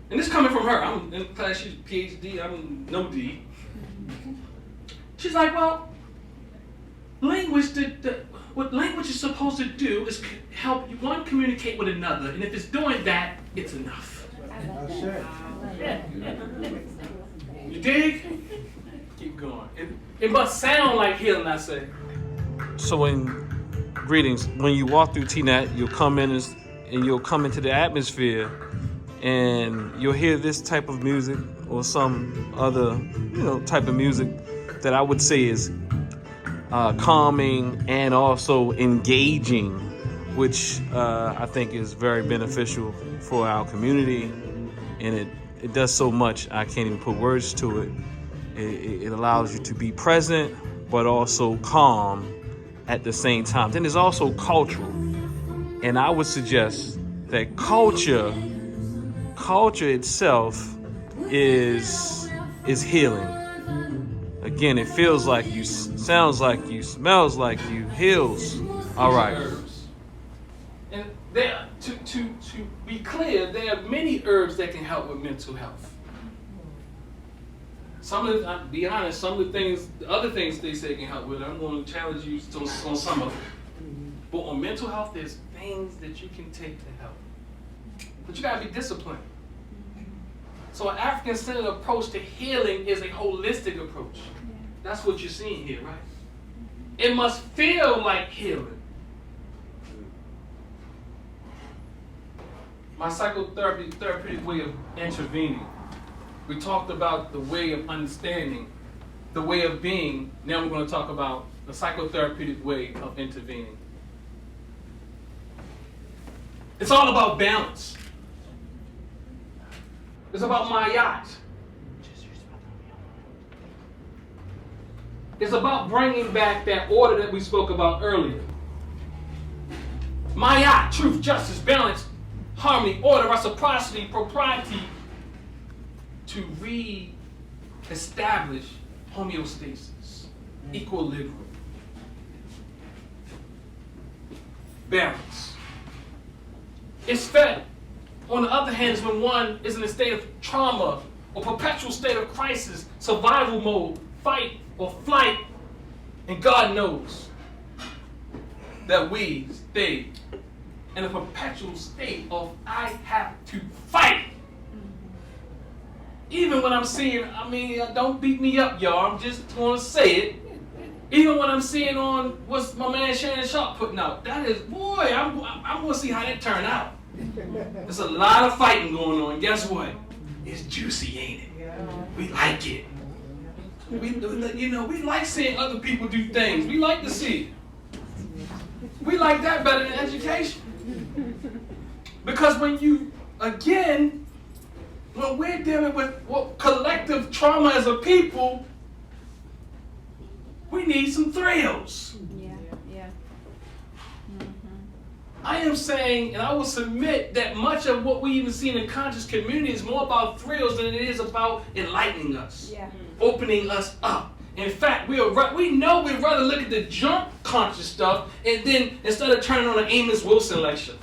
And this coming from her. I'm in class, she's PhD, I'm no D. She's like, well, what language is supposed to do is help you, one, communicate with another, and if it's doing that, it's enough. You dig? Keep going. It must sound like healing, I say. So greetings, when you walk through TNAT, you'll come in and you'll come into the atmosphere, and you'll hear this type of music or some other, type of music that I would say is calming and also engaging, which I think is very beneficial for our community, and it does so much I can't even put words to it. It allows you to be present but also calm at the same time. Then there's also cultural, and I would suggest that culture itself is healing. Again, it feels like you, sounds like you, smells like you, heals. All right. And there, to be clear, there are many herbs that can help with mental health. I'll be honest, some of the other things they say can help with it, I'm going to challenge you on some of them. But on mental health, there's things that you can take to help. But you gotta be disciplined. So an African-centered approach to healing is a holistic approach. That's what you're seeing here, right? It must feel like healing. My therapeutic way of intervening. We talked about the way of understanding, the way of being. Now we're going to talk about the psychotherapeutic way of intervening. It's all about balance. It's about my yacht. It's about bringing back that order that we spoke about earlier. Maya, truth, justice, balance, harmony, order, reciprocity, propriety, to re-establish homeostasis, equilibrium, balance. It's fed. On the other hand, is when one is in a state of trauma or perpetual state of crisis, survival mode, fight or flight, and God knows that we stay in a perpetual state of I have to fight. Even when I'm seeing, don't beat me up, y'all, I'm just going to say it. Even when I'm seeing on what's my man Shannon Sharp putting out, that is, boy, I'm going to see how that turn out. There's a lot of fighting going on. Guess what? It's juicy, ain't it? We like it. We like seeing other people do things. We like to see it. We like that better than education. Because when we're dealing with collective trauma as a people, we need some thrills. Yeah. I am saying, and I will submit that much of what we even see in the conscious community is more about thrills than it is about enlightening us, opening us up. In fact, we know we'd rather look at the junk conscious stuff and then instead of turning on an Amos Wilson lecture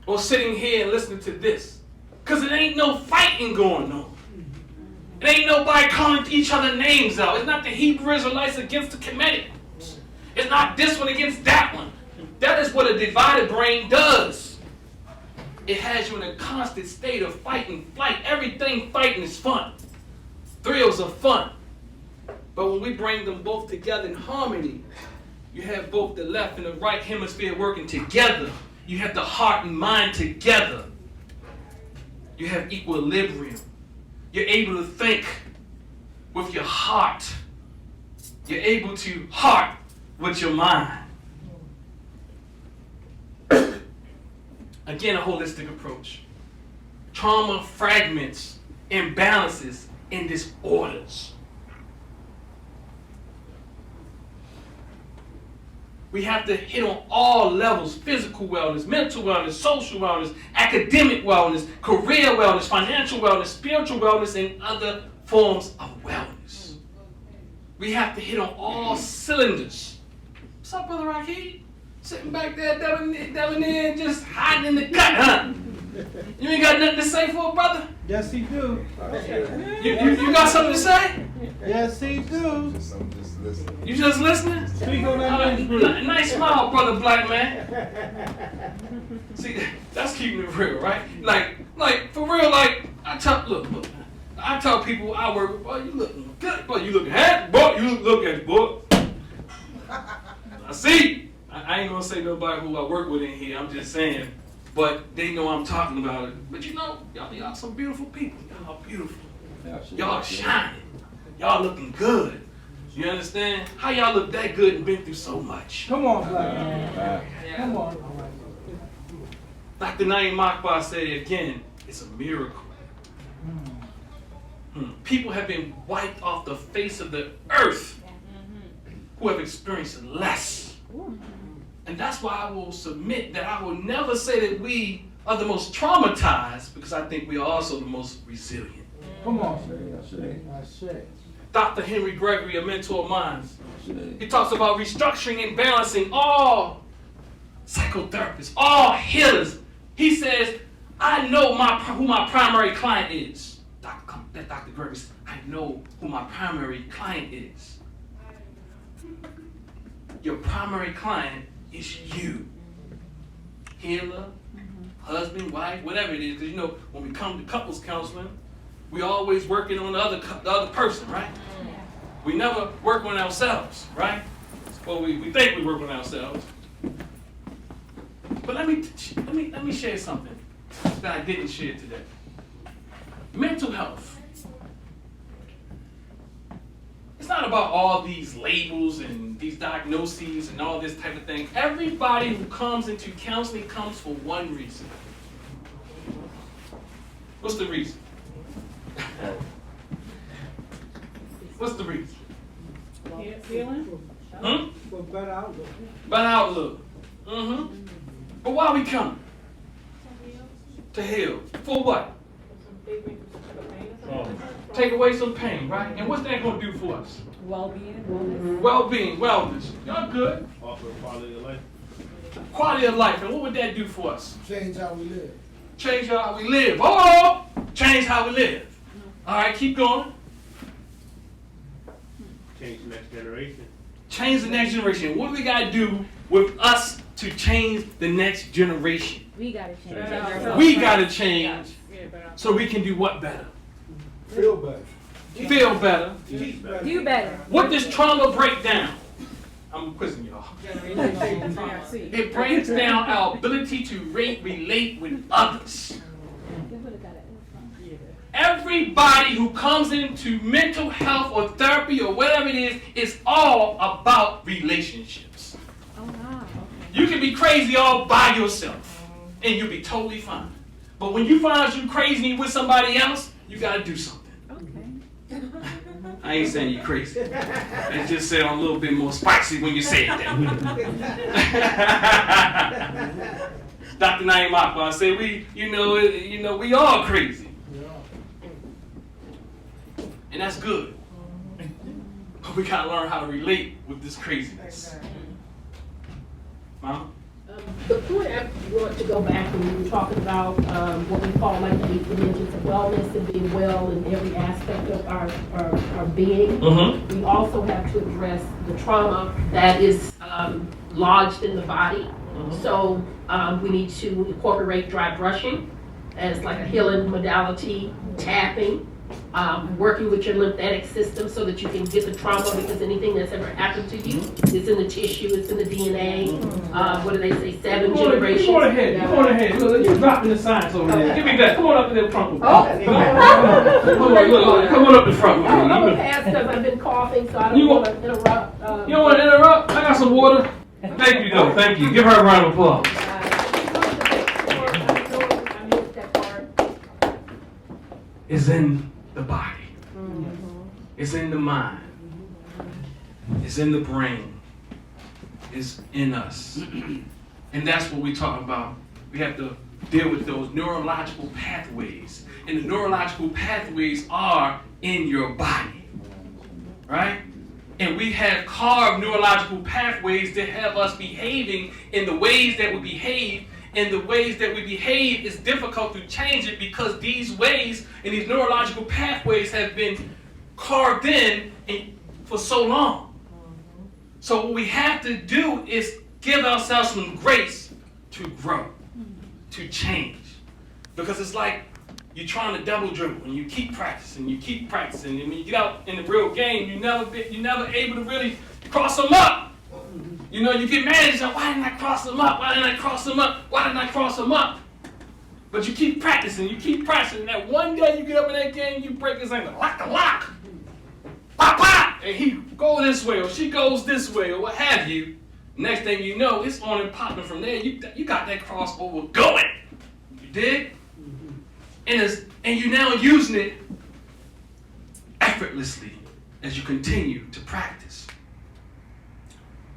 or sitting here and listening to this, because it ain't no fighting going on. It ain't nobody calling each other names out. It's not the Hebrew Israelites against the Kemetic. It's not this one against that one. That is what a divided brain does. It has you in a constant state of fight and flight. Everything fighting is fun. Thrills are fun. But when we bring them both together in harmony, you have both the left and the right hemisphere working together. You have the heart and mind together. You have equilibrium. You're able to think with your heart. You're able to heart with your mind. Again, a holistic approach. Trauma fragments, imbalances, and disorders. We have to hit on all levels: physical wellness, mental wellness, social wellness, academic wellness, career wellness, financial wellness, spiritual wellness, and other forms of wellness. We have to hit on all cylinders. What's up, Brother Rakid? Sitting back there, debonair, just hiding in the cut, huh? You ain't got nothing to say for a brother? Yes, he do. You got something to say? Yes, he do. You just listening? Speak on that nice smile, brother black man. See, that's keeping it real, right? Like for real, like I tell people I work with, boy, you looking good, boy, you looking happy, boy, you look at it, boy. I see. I ain't gonna say nobody who I work with in here. I'm just saying, but they know I'm talking about it. But y'all some beautiful people. Y'all beautiful. Y'all shining. Y'all looking good. You understand? How y'all look that good and been through so much? Come on, black man. Come on. Dr. Naeem Akbar said it again. It's a miracle. People have been wiped off the face of the earth who have experienced less. And that's why I will submit that I will never say that we are the most traumatized, because I think we are also the most resilient. Come on. Dr. Henry Gregory, a mentor of mine, he talks about restructuring and balancing all psychotherapists, all healers. He says, I know who my primary client is. Dr. Gregory says, I know who my primary client is. Your primary client is you. Healer, husband, wife, whatever it is. Because when we come to couples counseling, we always working on the other person, right? We never work on ourselves, right? Well, we think we work on ourselves. But let me share something that I didn't share today. Mental health. It's not about all these labels and these diagnoses and all this type of thing. Everybody who comes into counseling comes for one reason. What's the reason? What's the reason? Feeling? For better outlook. Better outlook. But why are we coming? To heal. For what? Take away some pain, right? And what's that going to do for us? Well-being, wellness. Well-being, wellness. Y'all good? Also quality of life. Quality of life. And what would that do for us? Change how we live. Change how we live. Oh! Change how we live. All right, keep going. Change the next generation. Change the next generation. What do we got to do with us to change the next generation? We gotta change. We got to change so we can do what better? Feel better. Feel better. Do better. What does trauma break down? I'm quizzing y'all. It breaks down our ability to relate with others. Everybody who comes into mental health or therapy or whatever it is all about relationships. Oh, wow. You can be crazy all by yourself and you'll be totally fine. But when you find you crazy with somebody else, you got to do something. Okay. I ain't saying you're crazy. I just said I'm a little bit more spicy when you say it that way. Dr. Naeem Akbar say we all crazy. And that's good. But we gotta learn how to relate with this craziness. Mom? The point I want to go back when we were talking about what we call like the dimensions of wellness and being well in every aspect of our being. We also have to address the trauma that is lodged in the body. So we need to incorporate dry brushing as like a healing modality, tapping, working with your lymphatic system so that you can get the trauma, because anything that's ever happened to you is in the tissue, it's in the DNA. What do they say? 7 generations. Come on ahead. Look, you're dropping the science over there. Give me that. Come on up in the front with me. Come on up in front with me. I'm going to pass because I've been coughing, so I don't want to interrupt. You don't want to interrupt? I got some water. Thank you, though. Thank you. Give her a round of applause. It's in the body. It's in the mind. It's in the brain. It's in us. And that's what we talk about. We have to deal with those neurological pathways. And the neurological pathways are in your body. Right? And we have carved neurological pathways that have us behaving in the ways that we behave. And the ways that we behave is difficult to change it because these ways and these neurological pathways have been carved in for so long. So what we have to do is give ourselves some grace to grow, to change. Because it's like you're trying to double dribble and you keep practicing, and when you get out in the real game, you're never able to really cross them up. You know, you get mad and say, why didn't I cross them up? Why didn't I cross them up? Why didn't I cross them up? But you keep practicing. And that one day you get up in that game, you break his ankle. Lock. Pop, pop! And he goes this way, or she goes this way, or what have you. Next thing you know, it's on and popping from there. You got that crossover going. You dig? And you're now using it effortlessly as you continue to practice.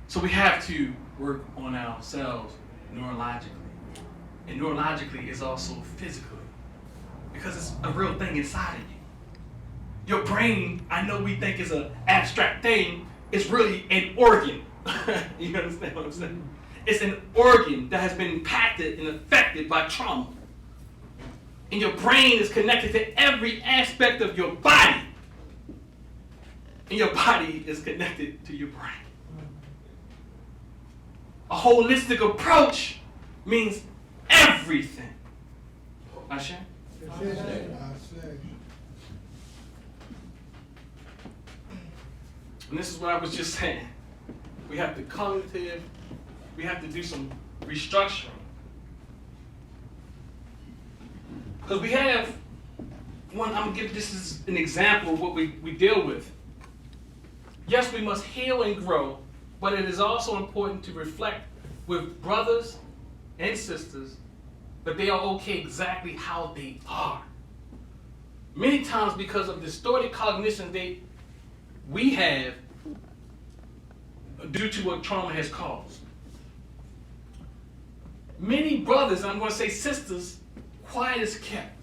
So we have to work on ourselves neurologically. And neurologically is also physically. Because it's a real thing inside of you. Your brain, I know we think is an abstract thing, it's really an organ. You understand what I'm saying? It's an organ that has been impacted and affected by trauma. And your brain is connected to every aspect of your body. And your body is connected to your brain. A holistic approach means everything. Ashe? And this is what I was just saying. We have to we have to do some restructuring. Because we have, I'm gonna give this as an example of what we deal with. Yes, we must heal and grow, but it is also important to reflect with brothers and sisters that they are okay exactly how they are. Many times because of distorted cognition we have due to what trauma has caused. Many brothers, I'm going to say sisters, quiet as kept.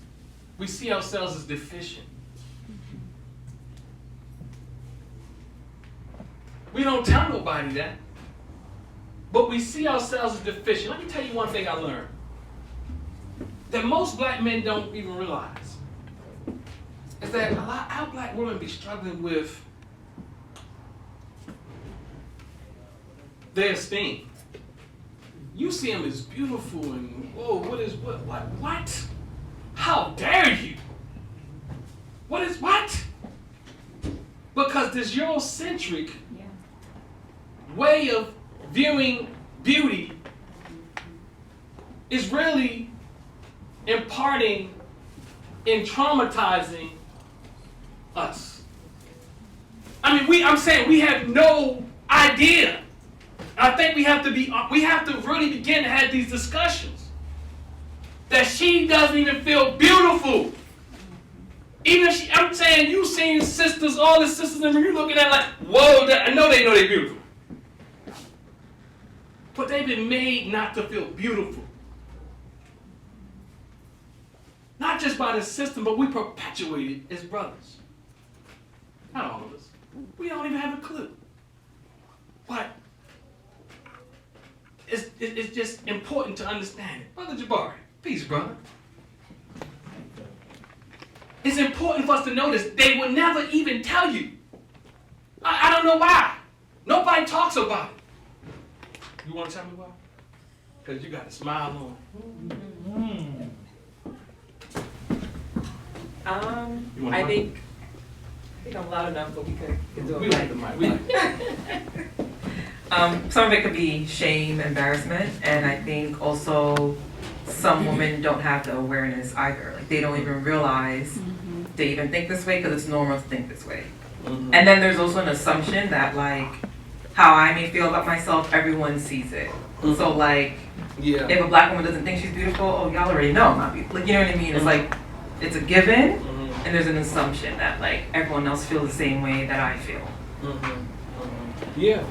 We see ourselves as deficient. We don't tell nobody that. But we see ourselves as deficient. Let me tell you one thing I learned. That most black men don't even realize. Is that our black women be struggling with their esteem. You see them as beautiful and, whoa, what? How dare you? What? Because this Eurocentric way of viewing beauty is really imparting and traumatizing us. I mean, I'm saying we have no idea. I think we have to really begin to have these discussions. That she doesn't even feel beautiful. Even if I'm saying you seen sisters, all the sisters, and you're looking at like, whoa, I know they're beautiful. But they've been made not to feel beautiful. Not just by the system, but we perpetuate it as brothers. Not all of us. We don't even have a clue. But it's just important to understand it. Brother Jabari, peace, brother. It's important for us to notice they will never even tell you. I don't know why. Nobody talks about it. You want to tell me why? Because you got a smile on. I think I'm loud enough, but we could do it. We like the mic. We like some of it could be shame, embarrassment, and I think also some women don't have the awareness either. Like they don't even realize they even think this way because it's normal to think this way. And then there's also an assumption that like how I may feel about myself, everyone sees it. So like if a black woman doesn't think she's beautiful, oh y'all already know I'm not beautiful. Like you know what I mean? It's like it's a given, and there's an assumption that like everyone else feels the same way that I feel. Yeah.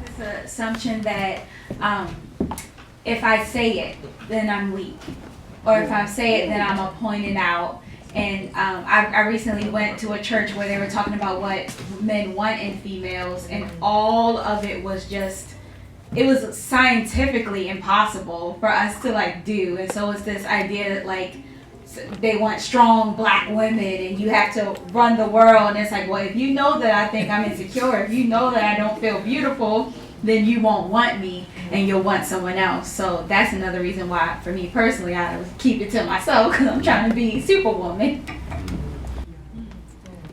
It's an assumption that if I say it, then I'm weak. Or if I say it, then I'm a pointed out. And I recently went to a church where they were talking about what men want in females, and all of it was just, it was scientifically impossible for us to like do. And so it's this idea that like they want strong black women and you have to run the world. And it's like, well, if you know that I think I'm insecure, if you know that I don't feel beautiful, then you won't want me and you'll want someone else. So that's another reason why, for me personally, I would keep it to myself because I'm trying to be superwoman.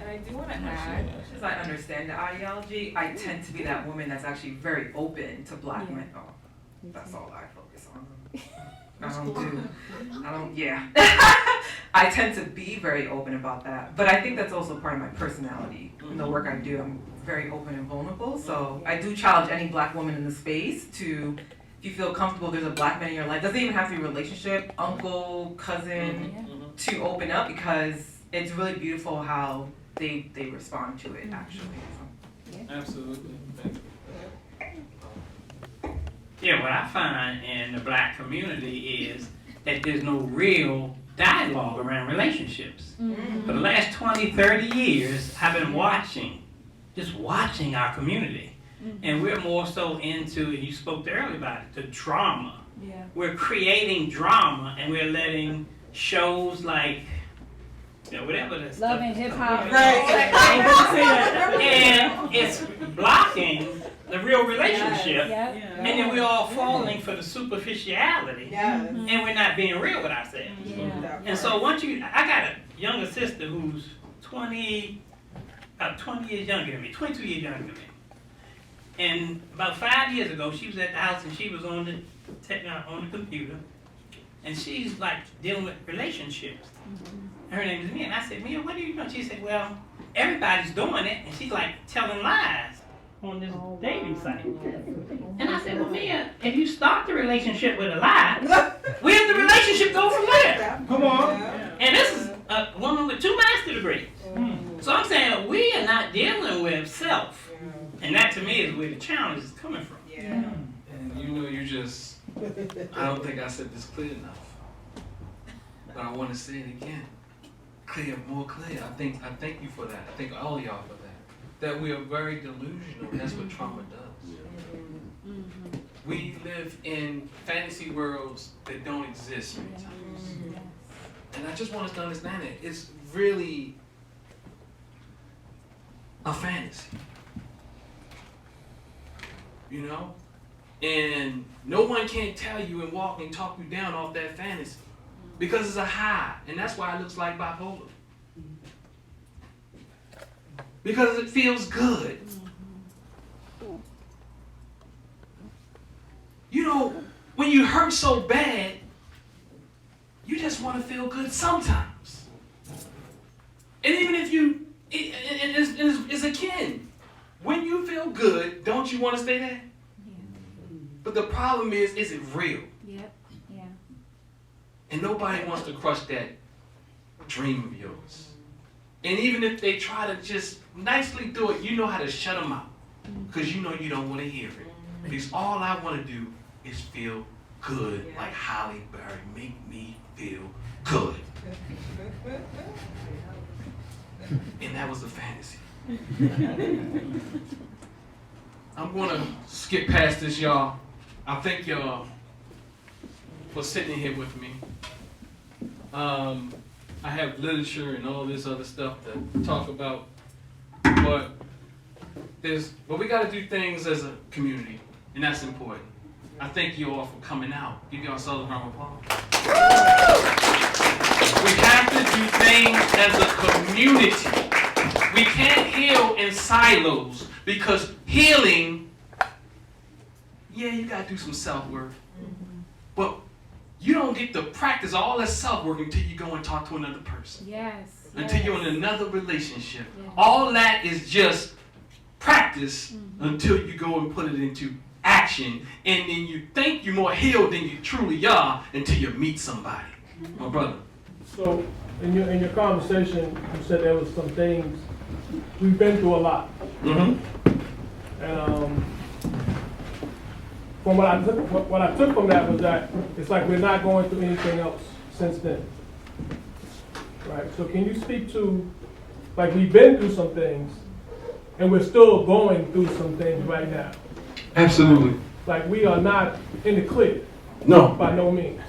And I do want to add, as I understand the ideology, I tend to be that woman that's actually very open to black men. Oh, that's all I focus on. I tend to be very open about that. But I think that's also part of my personality. In the work I do, I'm very open and vulnerable. So I do challenge any black woman in the space to, if you feel comfortable, there's a black man in your life, doesn't even have to be a relationship, uncle, cousin, to open up, because it's really beautiful how they respond to it, actually. So. Absolutely. Yeah, what I find in the black community is that there's no real dialogue around relationships. For the last 20, 30 years, I've been just watching our community. And we're more so into, and you spoke earlier about it, the drama. Yeah. We're creating drama, and we're letting shows like, whatever the Love and hip hop. And it's blocking the real relationship. And then we're all falling for the superficiality. And we're not being real with ourselves. And so I got a younger sister who's 23 about 20 years younger than me, 22 years younger than me. And about 5 years ago, she was at the house and she was on the computer, and she's like dealing with relationships. Her name is Mia, and I said, Mia, what are you doing? She said, well, everybody's doing it, and she's like telling lies on this dating site. And I said, well, Mia, if you start the relationship with a lie, where's the relationship go from there? Come on. And this is a woman with 2 master's degrees. So I'm saying we are not dealing with self. And that to me is where the challenge is coming from. And you know, I don't think I said this clear enough. But I want to say it again. More clear. I thank you for that. I thank all y'all for that. That we are very delusional. That's what trauma does. We live in fantasy worlds that don't exist many times. And I just want us to understand it. It's really a fantasy. You know? And no one can tell you and walk and talk you down off that fantasy. Because it's a high. And that's why it looks like bipolar. Because it feels good. You know, when you hurt so bad, you just want to feel good sometimes. And even if it's akin. When you feel good, don't you want to stay there? Yeah. But the problem is it real? Yep. Yeah. And nobody wants to crush that dream of yours. And even if they try to just nicely do it, you know how to shut them out. Because you know you don't want to hear it. Because all I want to do is feel good, like Halle Berry. Make me feel good. And that was a fantasy. I'm going to skip past this, y'all. I thank y'all for sitting here with me. I have literature and all this other stuff to talk about, but we got to do things as a community, and that's important. I thank you all for coming out. Give yourselves a round of applause. We have to do things as a community. We can't heal in silos, because healing, you got to do some self-work. But you don't get to practice all that self-work until you go and talk to another person. Yes. Until you're in another relationship. Yes. All that is just practice until you go and put it into action. And then you think you're more healed than you truly are until you meet somebody. My brother. So in your conversation, you said there was some things, we've been through a lot. And from what I took from that was that it's like we're not going through anything else since then. Right? So can you speak to, like, we've been through some things and we're still going through some things right now? Absolutely. Like, we are not in the clear. No. By no means.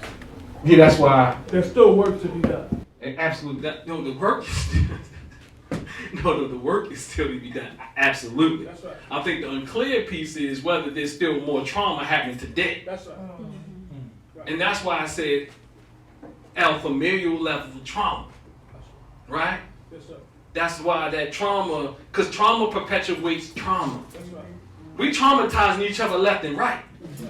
Yeah, that's why. There's still work to be done. Absolutely. The work is still, the work is still to be done. Absolutely. That's right. I think the unclear piece is whether there's still more trauma happening today. That's right. And that's why I said at familial level of trauma. Right? Yes, sir. That's why that trauma, because trauma perpetuates trauma. That's right. We traumatizing each other left and right.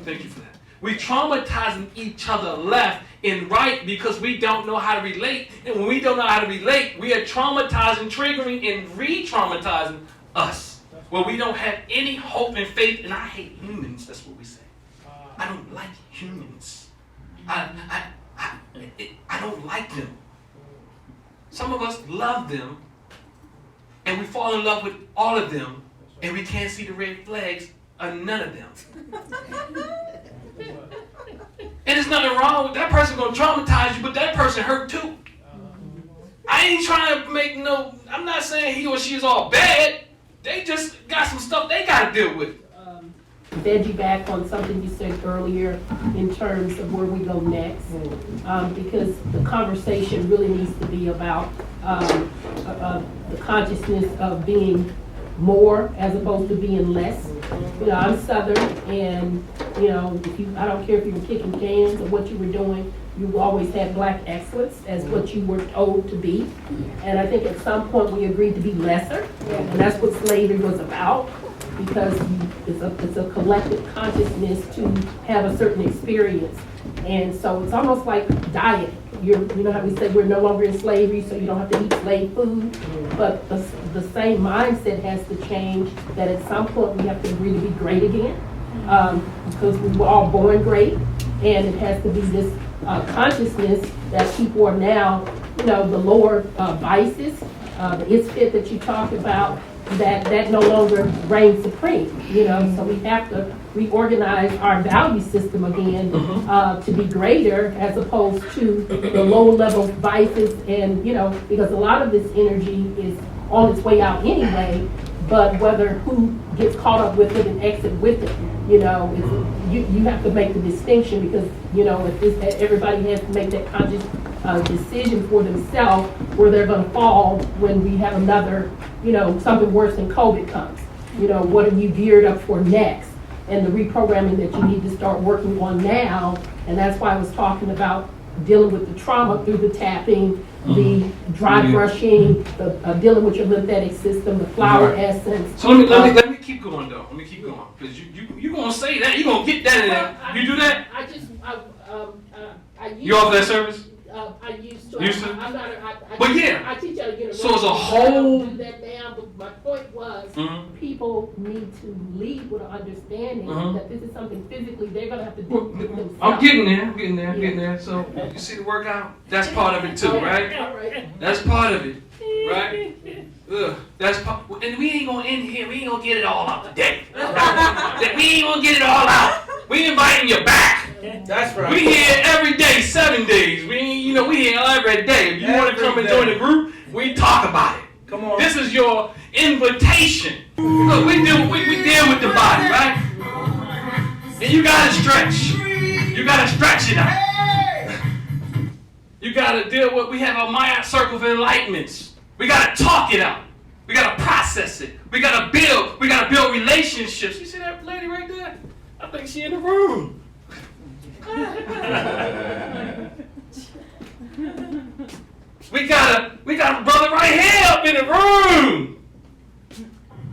Thank you for that. We traumatizing each other left and right because we don't know how to relate. And when we don't know how to relate, we are traumatizing, triggering, and re-traumatizing us. Well, we don't have any hope and faith, and I hate humans. That's what we say. I don't like humans. I don't like them. Some of us love them, and we fall in love with all of them, and we can't see the red flags of none of them. And there's nothing wrong with that person gonna traumatize you, but that person hurt too. I ain't trying to make I'm not saying he or she is all bad. They just got some stuff they gotta deal with. Veggie on something you said earlier in terms of where we go next, because the conversation really needs to be about the consciousness of being more as opposed to being less. You know, I'm Southern, and you know, I don't care if you were kicking cans or what you were doing, you always had black excellence as what you were told to be. And I think at some point we agreed to be lesser, and that's what slavery was about, because it's a collective consciousness to have a certain experience. And so it's almost like diet. You know how we say we're no longer in slavery, so you don't have to eat slave food. But the same mindset has to change, that at some point we have to agree to be great again, because we were all born great, and it has to be this consciousness that people are now, you know, the lower vices, the it's fit that you talk about, that no longer reigns supreme, you know. So we have to reorganize our value system again to be greater, as opposed to the low level vices, and you know, because a lot of this energy is on its way out anyway, but whether who gets caught up with it and exit with it, you know, you have to make the distinction, because you know, if everybody has to make that conscious decision for themselves where they're going to fall when we have another, you know, something worse than COVID comes. You know, what are you geared up for next? And the reprogramming that you need to start working on now. And that's why I was talking about dealing with the trauma through the tapping, the dry brushing, the dealing with your lymphatic system, the flower essence. So let me keep going though. Let me keep going, because you gonna say that, you gonna get that in there. You do that? You offer that service? I used to. Used to? I'm not. But yeah. I teach how to get. So it's a whole. I don't do that now. But my point was, people need to lead with an understanding that this is something physically they're gonna have to do with themselves. I'm getting there. So you see the workout? That's part of it too, right? All right. That's part of it, right? That's part. And we ain't gonna end here. We ain't gonna get it all out today. We ain't gonna get it all out. We inviting you back. That's right. We here every day, 7 days. We here every day. If you want to come and join the group, we talk about it. Come on. This is your invitation. Look, we deal with the body, right? And you gotta stretch. You gotta stretch it out. You gotta deal with. We have a Maya circle of enlightenments. We gotta talk it out. We gotta process it. We gotta build. We gotta build relationships. You see that lady right there? I think she in the room. We got a brother right here up in the room.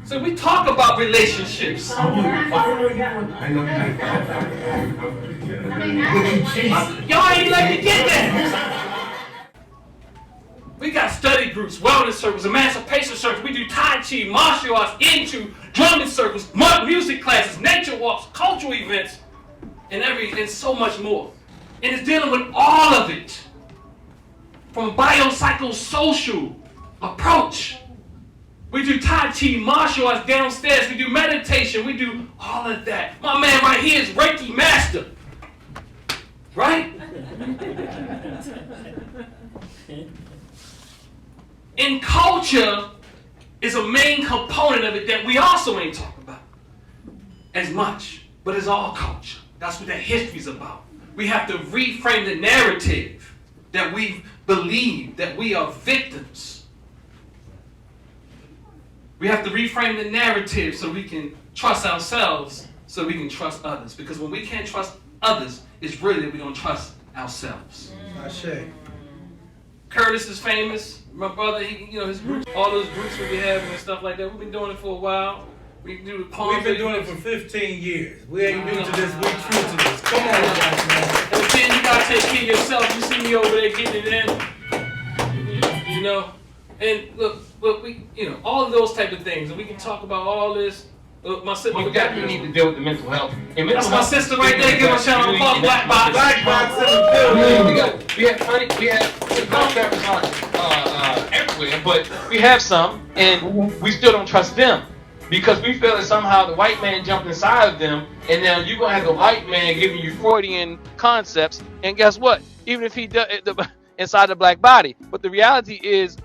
So we talk about relationships. Y'all ain't let me get that. We got study groups, wellness circles, emancipation circles. We do Tai Chi, martial arts, into drumming circles, music classes, nature walks, cultural events, and so much more. And it's dealing with all of it. From biopsychosocial approach. We do Tai Chi, martial arts downstairs. We do meditation. We do all of that. My man right here is Reiki master. Right? And culture is a main component of it that we also ain't talking about as much. But it's all culture. That's what that history's about. We have to reframe the narrative that we believe that we are victims. We have to reframe the narrative so we can trust ourselves, so we can trust others. Because when we can't trust others, it's really that we don't trust ourselves. Curtis is famous. My brother, his groups, all those groups that we have and stuff like that. We've been doing it for a while. We do the poems. We've been doing it for 15 years. We ain't new to this. We true to this. Come on, guys, man. And then you gotta take care of yourself. You see me over there getting it in. You know, and look, we, all of those type of things, and we can talk about all this. Look, my sister. We definitely need to deal with the mental health. And mental That's my health, sister right there. Give her a shout out. Called Black Box. Black Box in the building. We have psychotherapists everywhere, but we have some, and we still don't trust them. Because we feel that somehow the white man jumped inside of them, and now you're going to have the white man giving you Freudian concepts, and guess what? Even if he does inside the black body. But the reality is,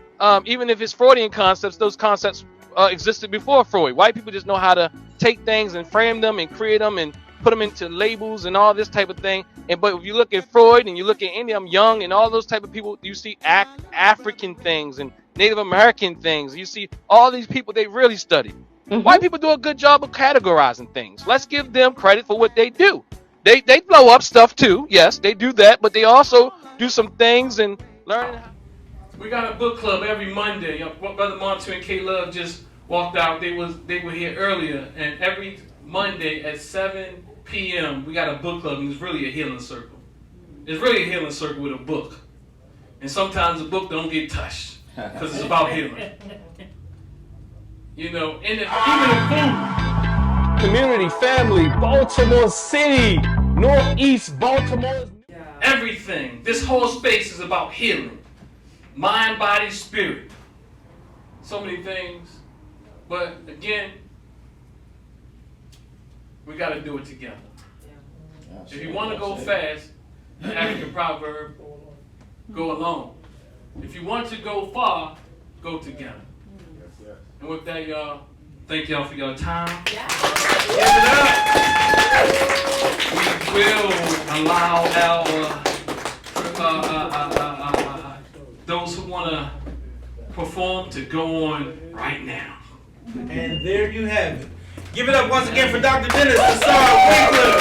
even if it's Freudian concepts, those concepts existed before Freud. White people just know how to take things and frame them and create them and put them into labels and all this type of thing. But if you look at Freud and you look at India, Young and all those type of people, you see African things and Native American things. You see all these people, they really study. White people do a good job of categorizing things. Let's give them credit for what they do. They blow up stuff too. Yes, they do that, but they also do some things and learn. We got a book club every Monday. Brother Montu and K Love just walked out. They were here earlier, and every Monday at 7 p.m. we got a book club, and it's really a healing circle. It's really a healing circle with a book, and sometimes the book don't get touched because it's about healing. You know, and even the food. Community, family, Baltimore City, Northeast Baltimore. Everything. This whole space is about healing. Mind, body, spirit. So many things. But again, we got to do it together. If you want to go fast, the African proverb, go alone. If you want to go far, go together. And with that, y'all, thank y'all for your time. Give it up. We will allow our those who want to perform to go on right now. And there you have it. Give it up once again for Dr. Dennis Ausar Winkler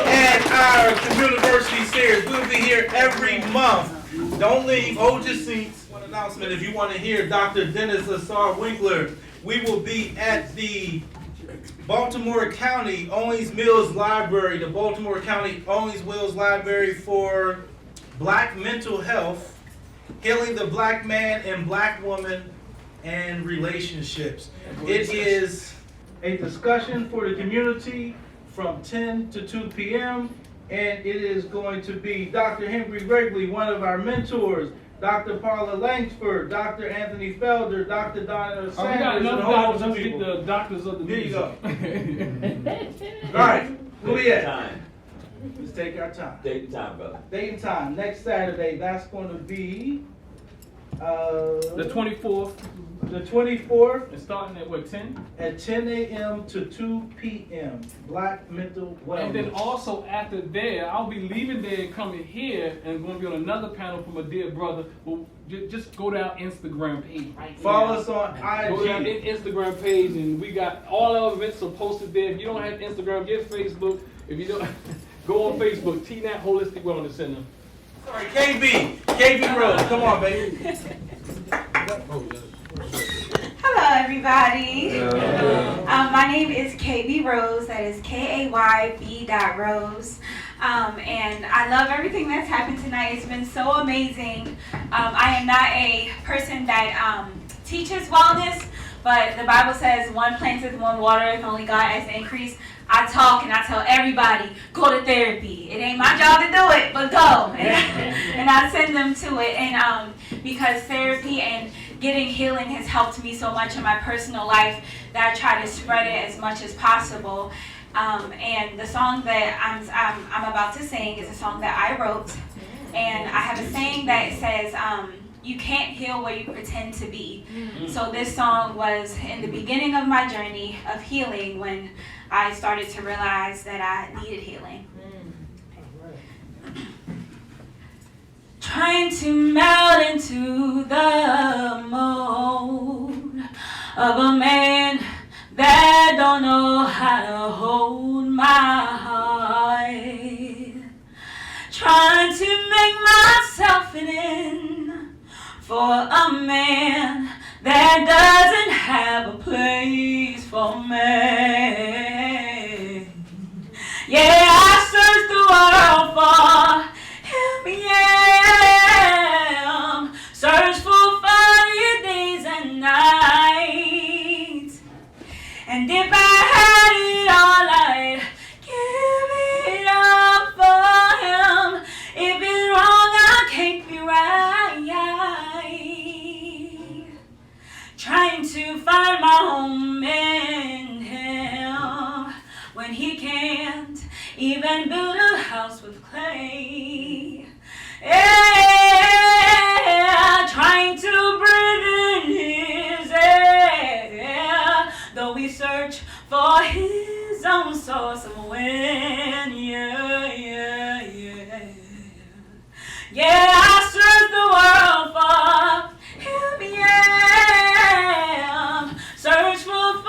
and our University series. We'll be here every month. Don't leave. Hold your seats. One announcement. If you want to hear Dr. Dennis Ausar Winkler, we will be at the Baltimore County Owings Mills Library, the Baltimore County Owings Mills Library for Black Mental Health, Healing the Black Man and Black Woman, and Relationships. It is a discussion for the community from 10 to 2 p.m. And it is going to be Dr. Henry Gregory, one of our mentors, Dr. Paula Langsford, Dr. Anthony Felder, Dr. Donna Sanders, we got another doctor. Let's get the doctors of the There you go. music. All right, where we at? Let's take our time. Date and time, brother. Date and time. Next Saturday, that's going to be The 24th. The 24th. It's starting at what, 10? At 10 a.m. to 2 p.m. Black Mental Wellness. And then also after there, I'll be leaving there and coming here and going to be on another panel from a dear brother. Well, just go to our Instagram page. Right Follow us on IG. Go to our Instagram page, and we got all our events are posted there. If you don't have Instagram, get Facebook. If you don't, go on Facebook. TNAT Holistic Wellness Center. Sorry, KB Rose. Come on, baby. Hello, everybody. My name is KB Rose. That is KAYB.Rose. And I love everything that's happened tonight. It's been so amazing. I am not a person that teaches wellness, but the Bible says one planteth, one watereth, only God has the increase. I talk and I tell everybody, go to therapy. It ain't my job to do it, but go. And I send them to it. And because therapy and getting healing has helped me so much in my personal life that I try to spread it as much as possible. And the song that I'm about to sing is a song that I wrote. And I have a saying that says, you can't heal where you pretend to be. So this song was in the beginning of my journey of healing when I started to realize that I needed healing. Trying to melt into the mold of a man that don't know how to hold my heart. Trying to make myself an end for a man that doesn't have a place for me. Yeah, I searched the world for him, yeah. Search for 40 days and nights. And if I had it all, I'd give it up for him. If it's wrong, I can't be right. Trying to find my home in him when he can't even build a house with clay. Yeah, trying to breathe in his air, though we search for his own source of wind. Yeah, I search the world for him, yeah. Search for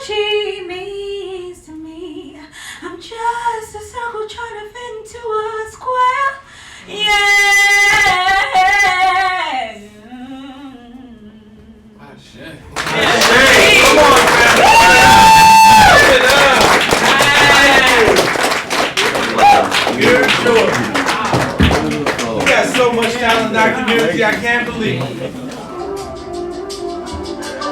she means to me. I'm just a circle trying to fit into a square. Yeah. Come on, man. You're sure. We got so much talent in our community, I can't believe it.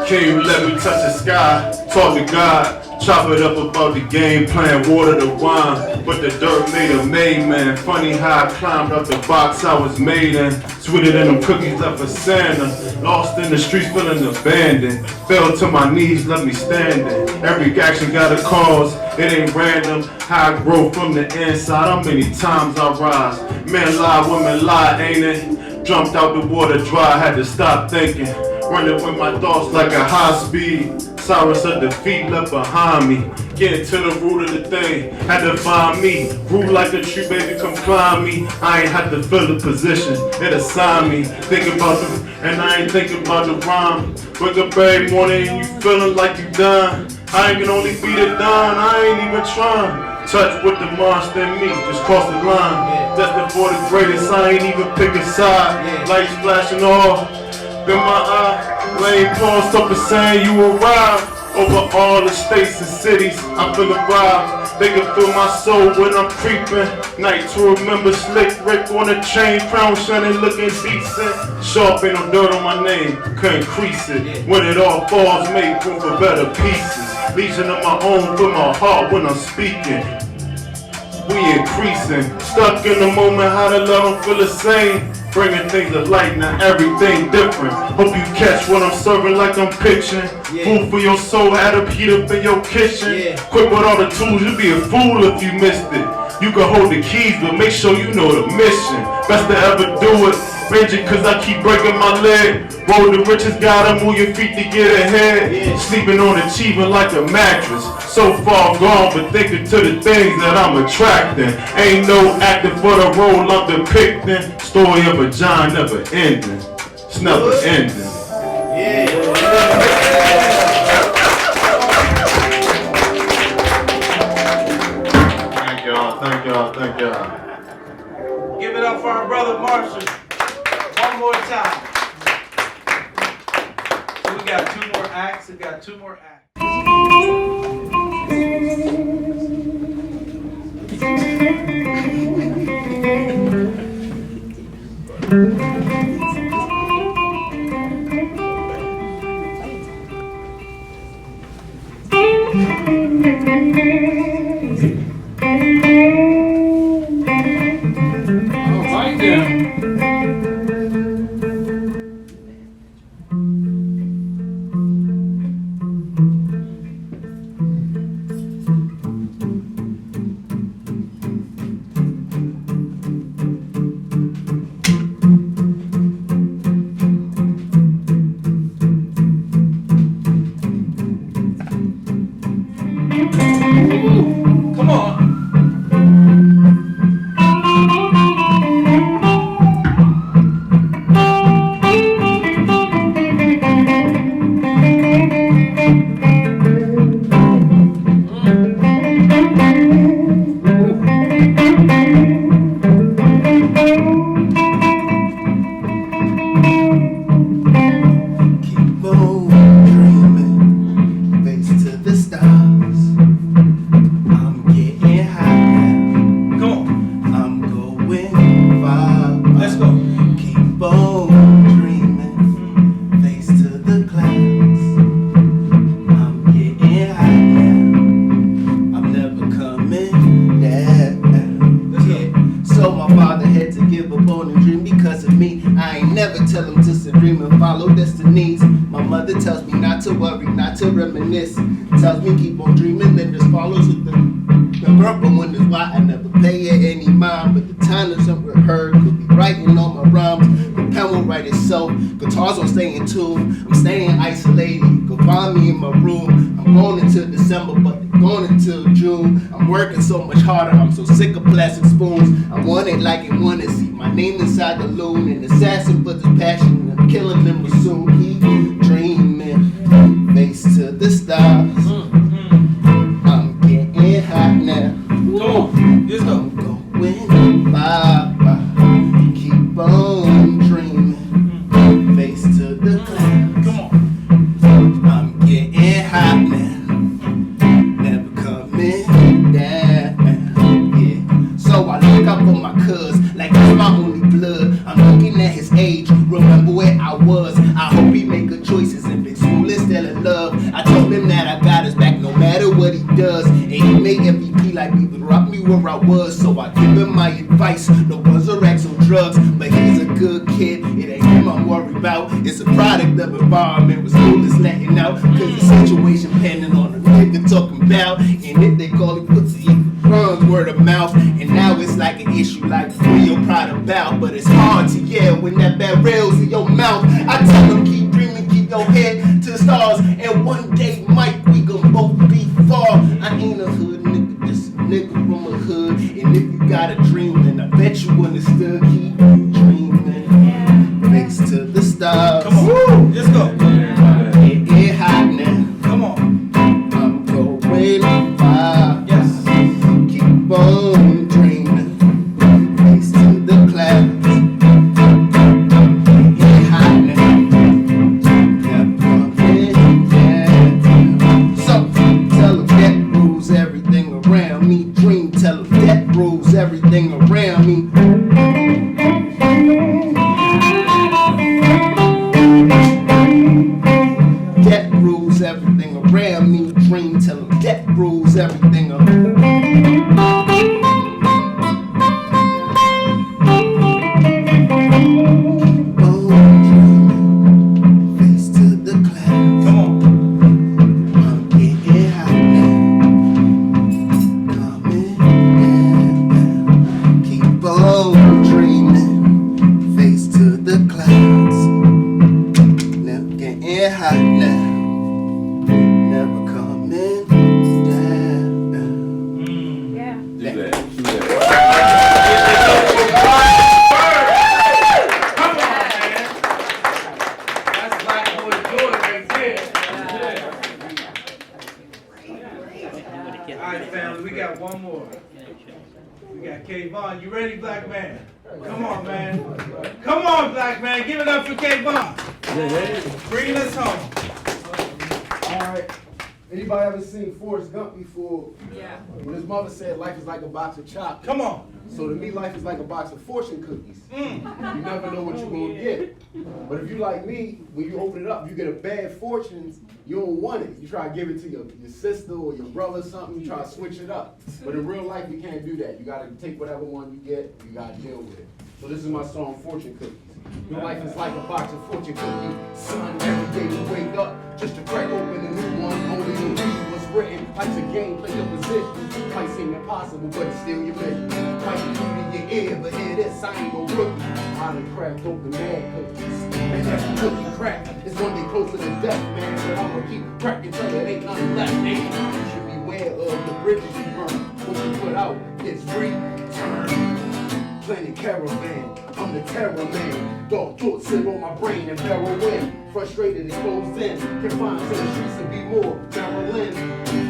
Can you let me touch the sky? Talk to God. Chop it up about the game plan, water the wine. But the dirt made a made man. Funny how I climbed up the box I was made in. Sweeter than them cookies left for Santa. Lost in the streets, feeling abandoned. Fell to my knees, left me standing. Every action got a cause, it ain't random. How I grow from the inside, how many times I rise. Men lie, women lie, ain't it? Jumped out the water dry, had to stop thinking. Running with my thoughts like a high speed. Sorrows of defeat left behind me. Getting to the root of the thing, had to find me. Grew like a tree, baby, come climb me. I ain't had to fill the position, it assigned me. Think about the, and I ain't thinking about the rhyme. Wake up every morning and you feeling like you done. I ain't gonna only be the done, I ain't even trying. Touch with the monster in me, just cross the line. Destined for the greatest, I ain't even pick a side. Lights flashing off in my eye. Lane paused up and saying you arrived. Over all the states and cities, I feel arrived. They can feel my soul when I'm creeping. Night to remember, slick Rick on the chain, crown shining, looking decent. Sharp ain't no dirt on my name, couldn't crease it. When it all falls, make room for better pieces. Legion of my own for my heart when I'm speaking. We increasing, stuck in the moment, how the love don't feel the same. Bringing things to light, now everything different. Hope you catch what I'm serving like I'm pitching. Food for your soul, had a heat up in your kitchen. Quick with all the tools, you'd be a fool if you missed it. You can hold the keys, but make sure you know the mission. Best to ever do it. Raging cause I keep breaking my leg. Roll the richest, gotta move your feet to get ahead. Sleeping on achievement like a mattress. So far gone, but thinking to the things that I'm attracting. Ain't no acting for the role I'm depicting. Story of a giant never ending. It's never ending. Thank y'all, thank y'all, thank y'all. Give it up for our brother Marshall. One more time. So we got two more acts. All right then. Come on. Keep on dreaming, face to the stars. I'm getting high. Come on. I'm going far. Let's go. Keep on dreaming, face to the clouds. I'm getting high now. I'm never coming down. Yeah. So my father had to give up on the dream because of me. I ain't never tell him to dream and follow destinies. My mother tells me not to worry, not to reminisce. Tells me keep on dreaming, then just follows with the purple one is why I never pay it any mind. But the time that something heard could be writing on my rhymes. The pen will write itself, guitars won't stay in tune. I'm staying isolated, go find me in my room. I'm going into December, but going until June. I'm working so much harder, I'm so sick of plastic spoons. I want it like it wanna see my name inside the loon. An assassin for this passion, I'm killing them will soon. Keep dreaming, face to the stars. him that I got his back no matter what he does. And he made MVP like he would rock me where I was. So I give him my advice, no guns or racks or drugs. But he's a good kid, it ain't him I'm worried about. It's a product of environment with school is letting out. Cause the situation pending on the nigga talking about. And if they call it pussy, he runs word of mouth. And now it's like an issue like real proud about. But it's hard to yell when that barrel's in your mouth. I tell them keep dreaming, keep your head to the stars. And one day, Mike, we gon' both be far. I ain't a hood nigga, just a nigga from a hood. And if you got a dream, then I bet you understood. Keep dreaming, face to the stars. Come on, let's go. It hot now. Come on. I'm going far. Yes. Keep on dreaming, face to the clouds. It hot now. So tell them that rules everything around me. Dream, tell them that rules everything around me. That rules everything around me. Dream, tell them that rules everything around me. Face to the clouds. Come on. I'm getting hot now. Coming down. Keep on dreaming. Face to the clouds. Now getting hot now. Never coming down. Yeah. Do that. That's Black Boy Joy right there. All right, family, we got one more. We got K-Von. You ready, Black Man? Come on, man. Come on, Black Man. Give it up for K-Von. Bringing us home. Alright. Anybody ever seen Forrest Gump before? Yeah. When his mother said life is like a box of chocolates. Come on. So to me, life is like a box of fortune cookies. Mm. You never know what you're gonna get. But if you like me, when you open it up, you get a bad fortune, you don't want it. You try to give it to your sister or your brother or something, you try to switch it up. But in real life, you can't do that. You gotta take whatever one you get, you gotta deal with it. So this is my song, Fortune Cookies. Your life is like a box of fortune cookies. Son, every day you wake up just to crack open a new one. Only to read what's written. Life's a game, play your position. Might seem impossible, but it's still your mission. Might be new to your ear, but hear this, I ain't no rookie. I done cracked open mad cookies. And every cookie crack is one day closer to death, man. But I'ma keep cracking till there ain't nothing left, man. You should beware of the bridges you burn. What you put out gets returned. Planet Caravan, I'm the terror man. Dark thoughts sit on my brain and barrel in. Frustrated and closed in, confined to the streets to be more Maryland.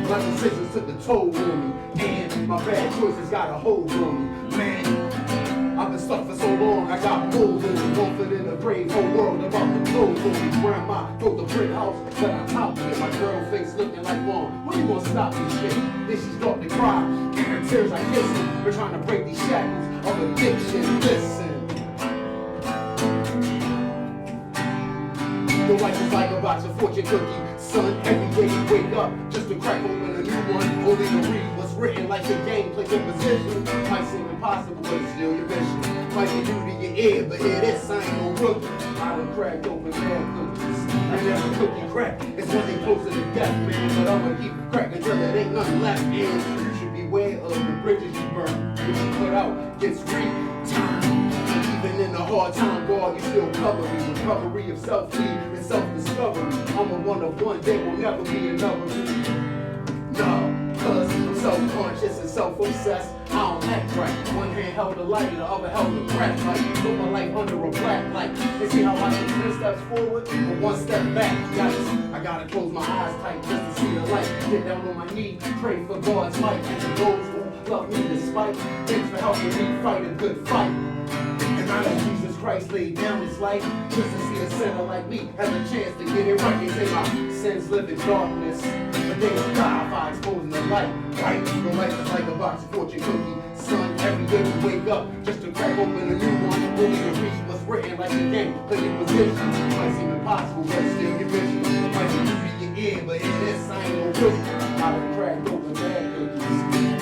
My decisions took a toll on me, and my bad choices got a hold on me. Man, I've been stuck for so long, I got mold in me. Comfort in the grave, whole world about to close on me. Where am I? Go the brick house, but I top it. My girl face looking like one. When you gonna stop this shit? Then she start to cry, and her tears I kiss her. We're trying to break these shackles of addiction. Listen. Your life is like a box of fortune cookies. Son, every day you wake up just to crack open a new one. Only to read what's written like a game, play your position. Might seem impossible, but it's still your mission. Might be new to your ear, but hear this, I ain't no rookie. I done cracked open mad cookies. And every cookie crack is one day closer to death, man. But I'ma keep cracking till there ain't nothing left, and you should beware of the bridges you burn. What you put out gets returned. Even in a hard time, God, you still cover me. Recovery of self-lead and self-discovery. I'm a one-of-one, there will never be another me. No, cause I'm self-conscious and self-obsessed. I don't act right. One hand held the light and the other held the crack light. Put my life under a black light. And see how I take 10 steps forward or 1 step back. I gotta close my eyes tight just to see the light. Get down on my knee, pray for God's might. And for those who love me despite, thanks for helping me fight a good fight. And I know Jesus Christ laid down his life just to see a sinner like me have a chance to get it right. They say my sins live in darkness, but they will die by exposing the light. Right? Your life is like a box of fortune cookie. Son, every day you wake up just to crack open a new one. Only to read what's written like a game, play your position. Might seem impossible, but it's still your vision. Might be new to your ear, but in this I ain't no rookie. I done cracked open bad cookies.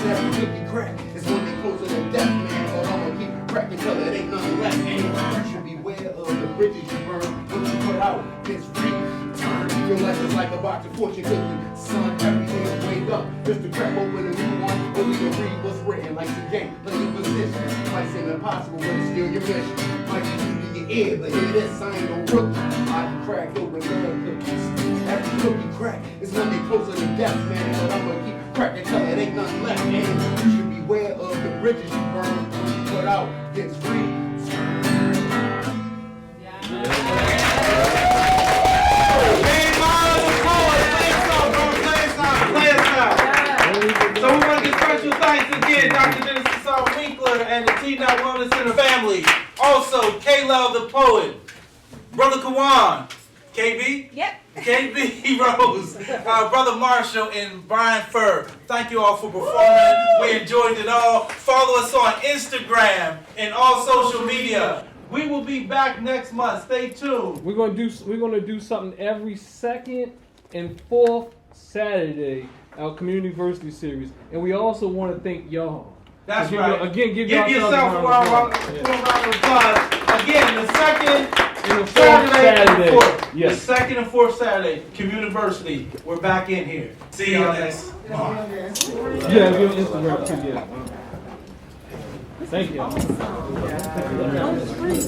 Every cookie crack is one day closer to death, man. But I'ma keep cracking till it ain't nothing left. And you should beware of the bridges you burn. What you put out gets return. Your life is like a box of fortune cookies. Son, every day I wake up just to crack open a new one. Only to read what's written like the game, play your position. Might seem impossible, but it's still your mission. Might be new to your ear, but hear this, I ain't no rookie. I can crack open bad cookies. Every cookie crack is one day closer to death, man. But I'ma keep cracking till it ain't nothing left, man. You should beware of the bridges you burn. When you put out gets free. So we want to give special thanks again, Dr. Genesis Winkler and the T9 Wellness Center family. Also, K-Love the poet, Brother Kawan, KB? Yep. KB Rose, Brother Marshall, and Brian Furr. Thank you all for performing. We enjoyed it all. Follow us on Instagram and all social media. We will be back next month. Stay tuned. We're gonna do something every second and fourth Saturday, our community university series, and we also want to thank y'all. That's so right. Give yourself a round of applause. Again, the second and the fourth Saturday. The second and fourth Saturday, community university. We're back in here. See y'all next month. Yeah, give Instagram too. Yeah. Thank you.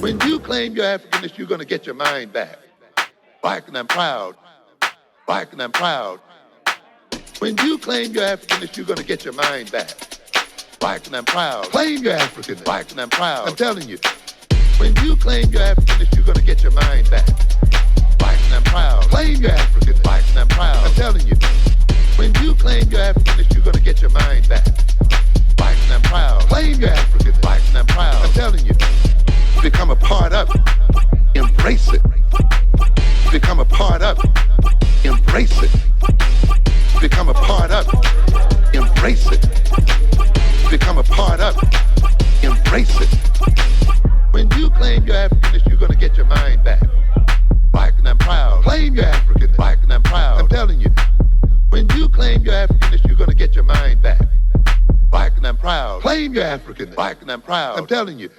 When you claim your Africanness, you're going to get your mind back. Black and I'm proud. Black and I'm proud. When you claim your Africanness, you're going to get your mind back. Black and I'm proud. Claim your Africanness. Black and I'm proud. I'm telling you. When you claim your Africanness, you're going to get your mind back. Black and I'm proud. Claim your Africanness. Black and I'm proud. I'm telling you. When you claim your Africanness, you're going to get your mind back. Black and I'm proud. Claim your Africanness. Black and I'm proud. I'm telling you. Become a part of it. Embrace it. Become a part of it. Embrace it. Become a part of it. Embrace it. Become a part of it. Embrace it. When you claim your Africanness, you're going to get your mind back. Black and I'm proud. Claim your Africanness. Black and I'm proud. I'm telling you. When you claim your Africanness, you're going to get your mind back. Black and I'm proud. Claim your Africanness. Black and I'm proud. I'm telling you.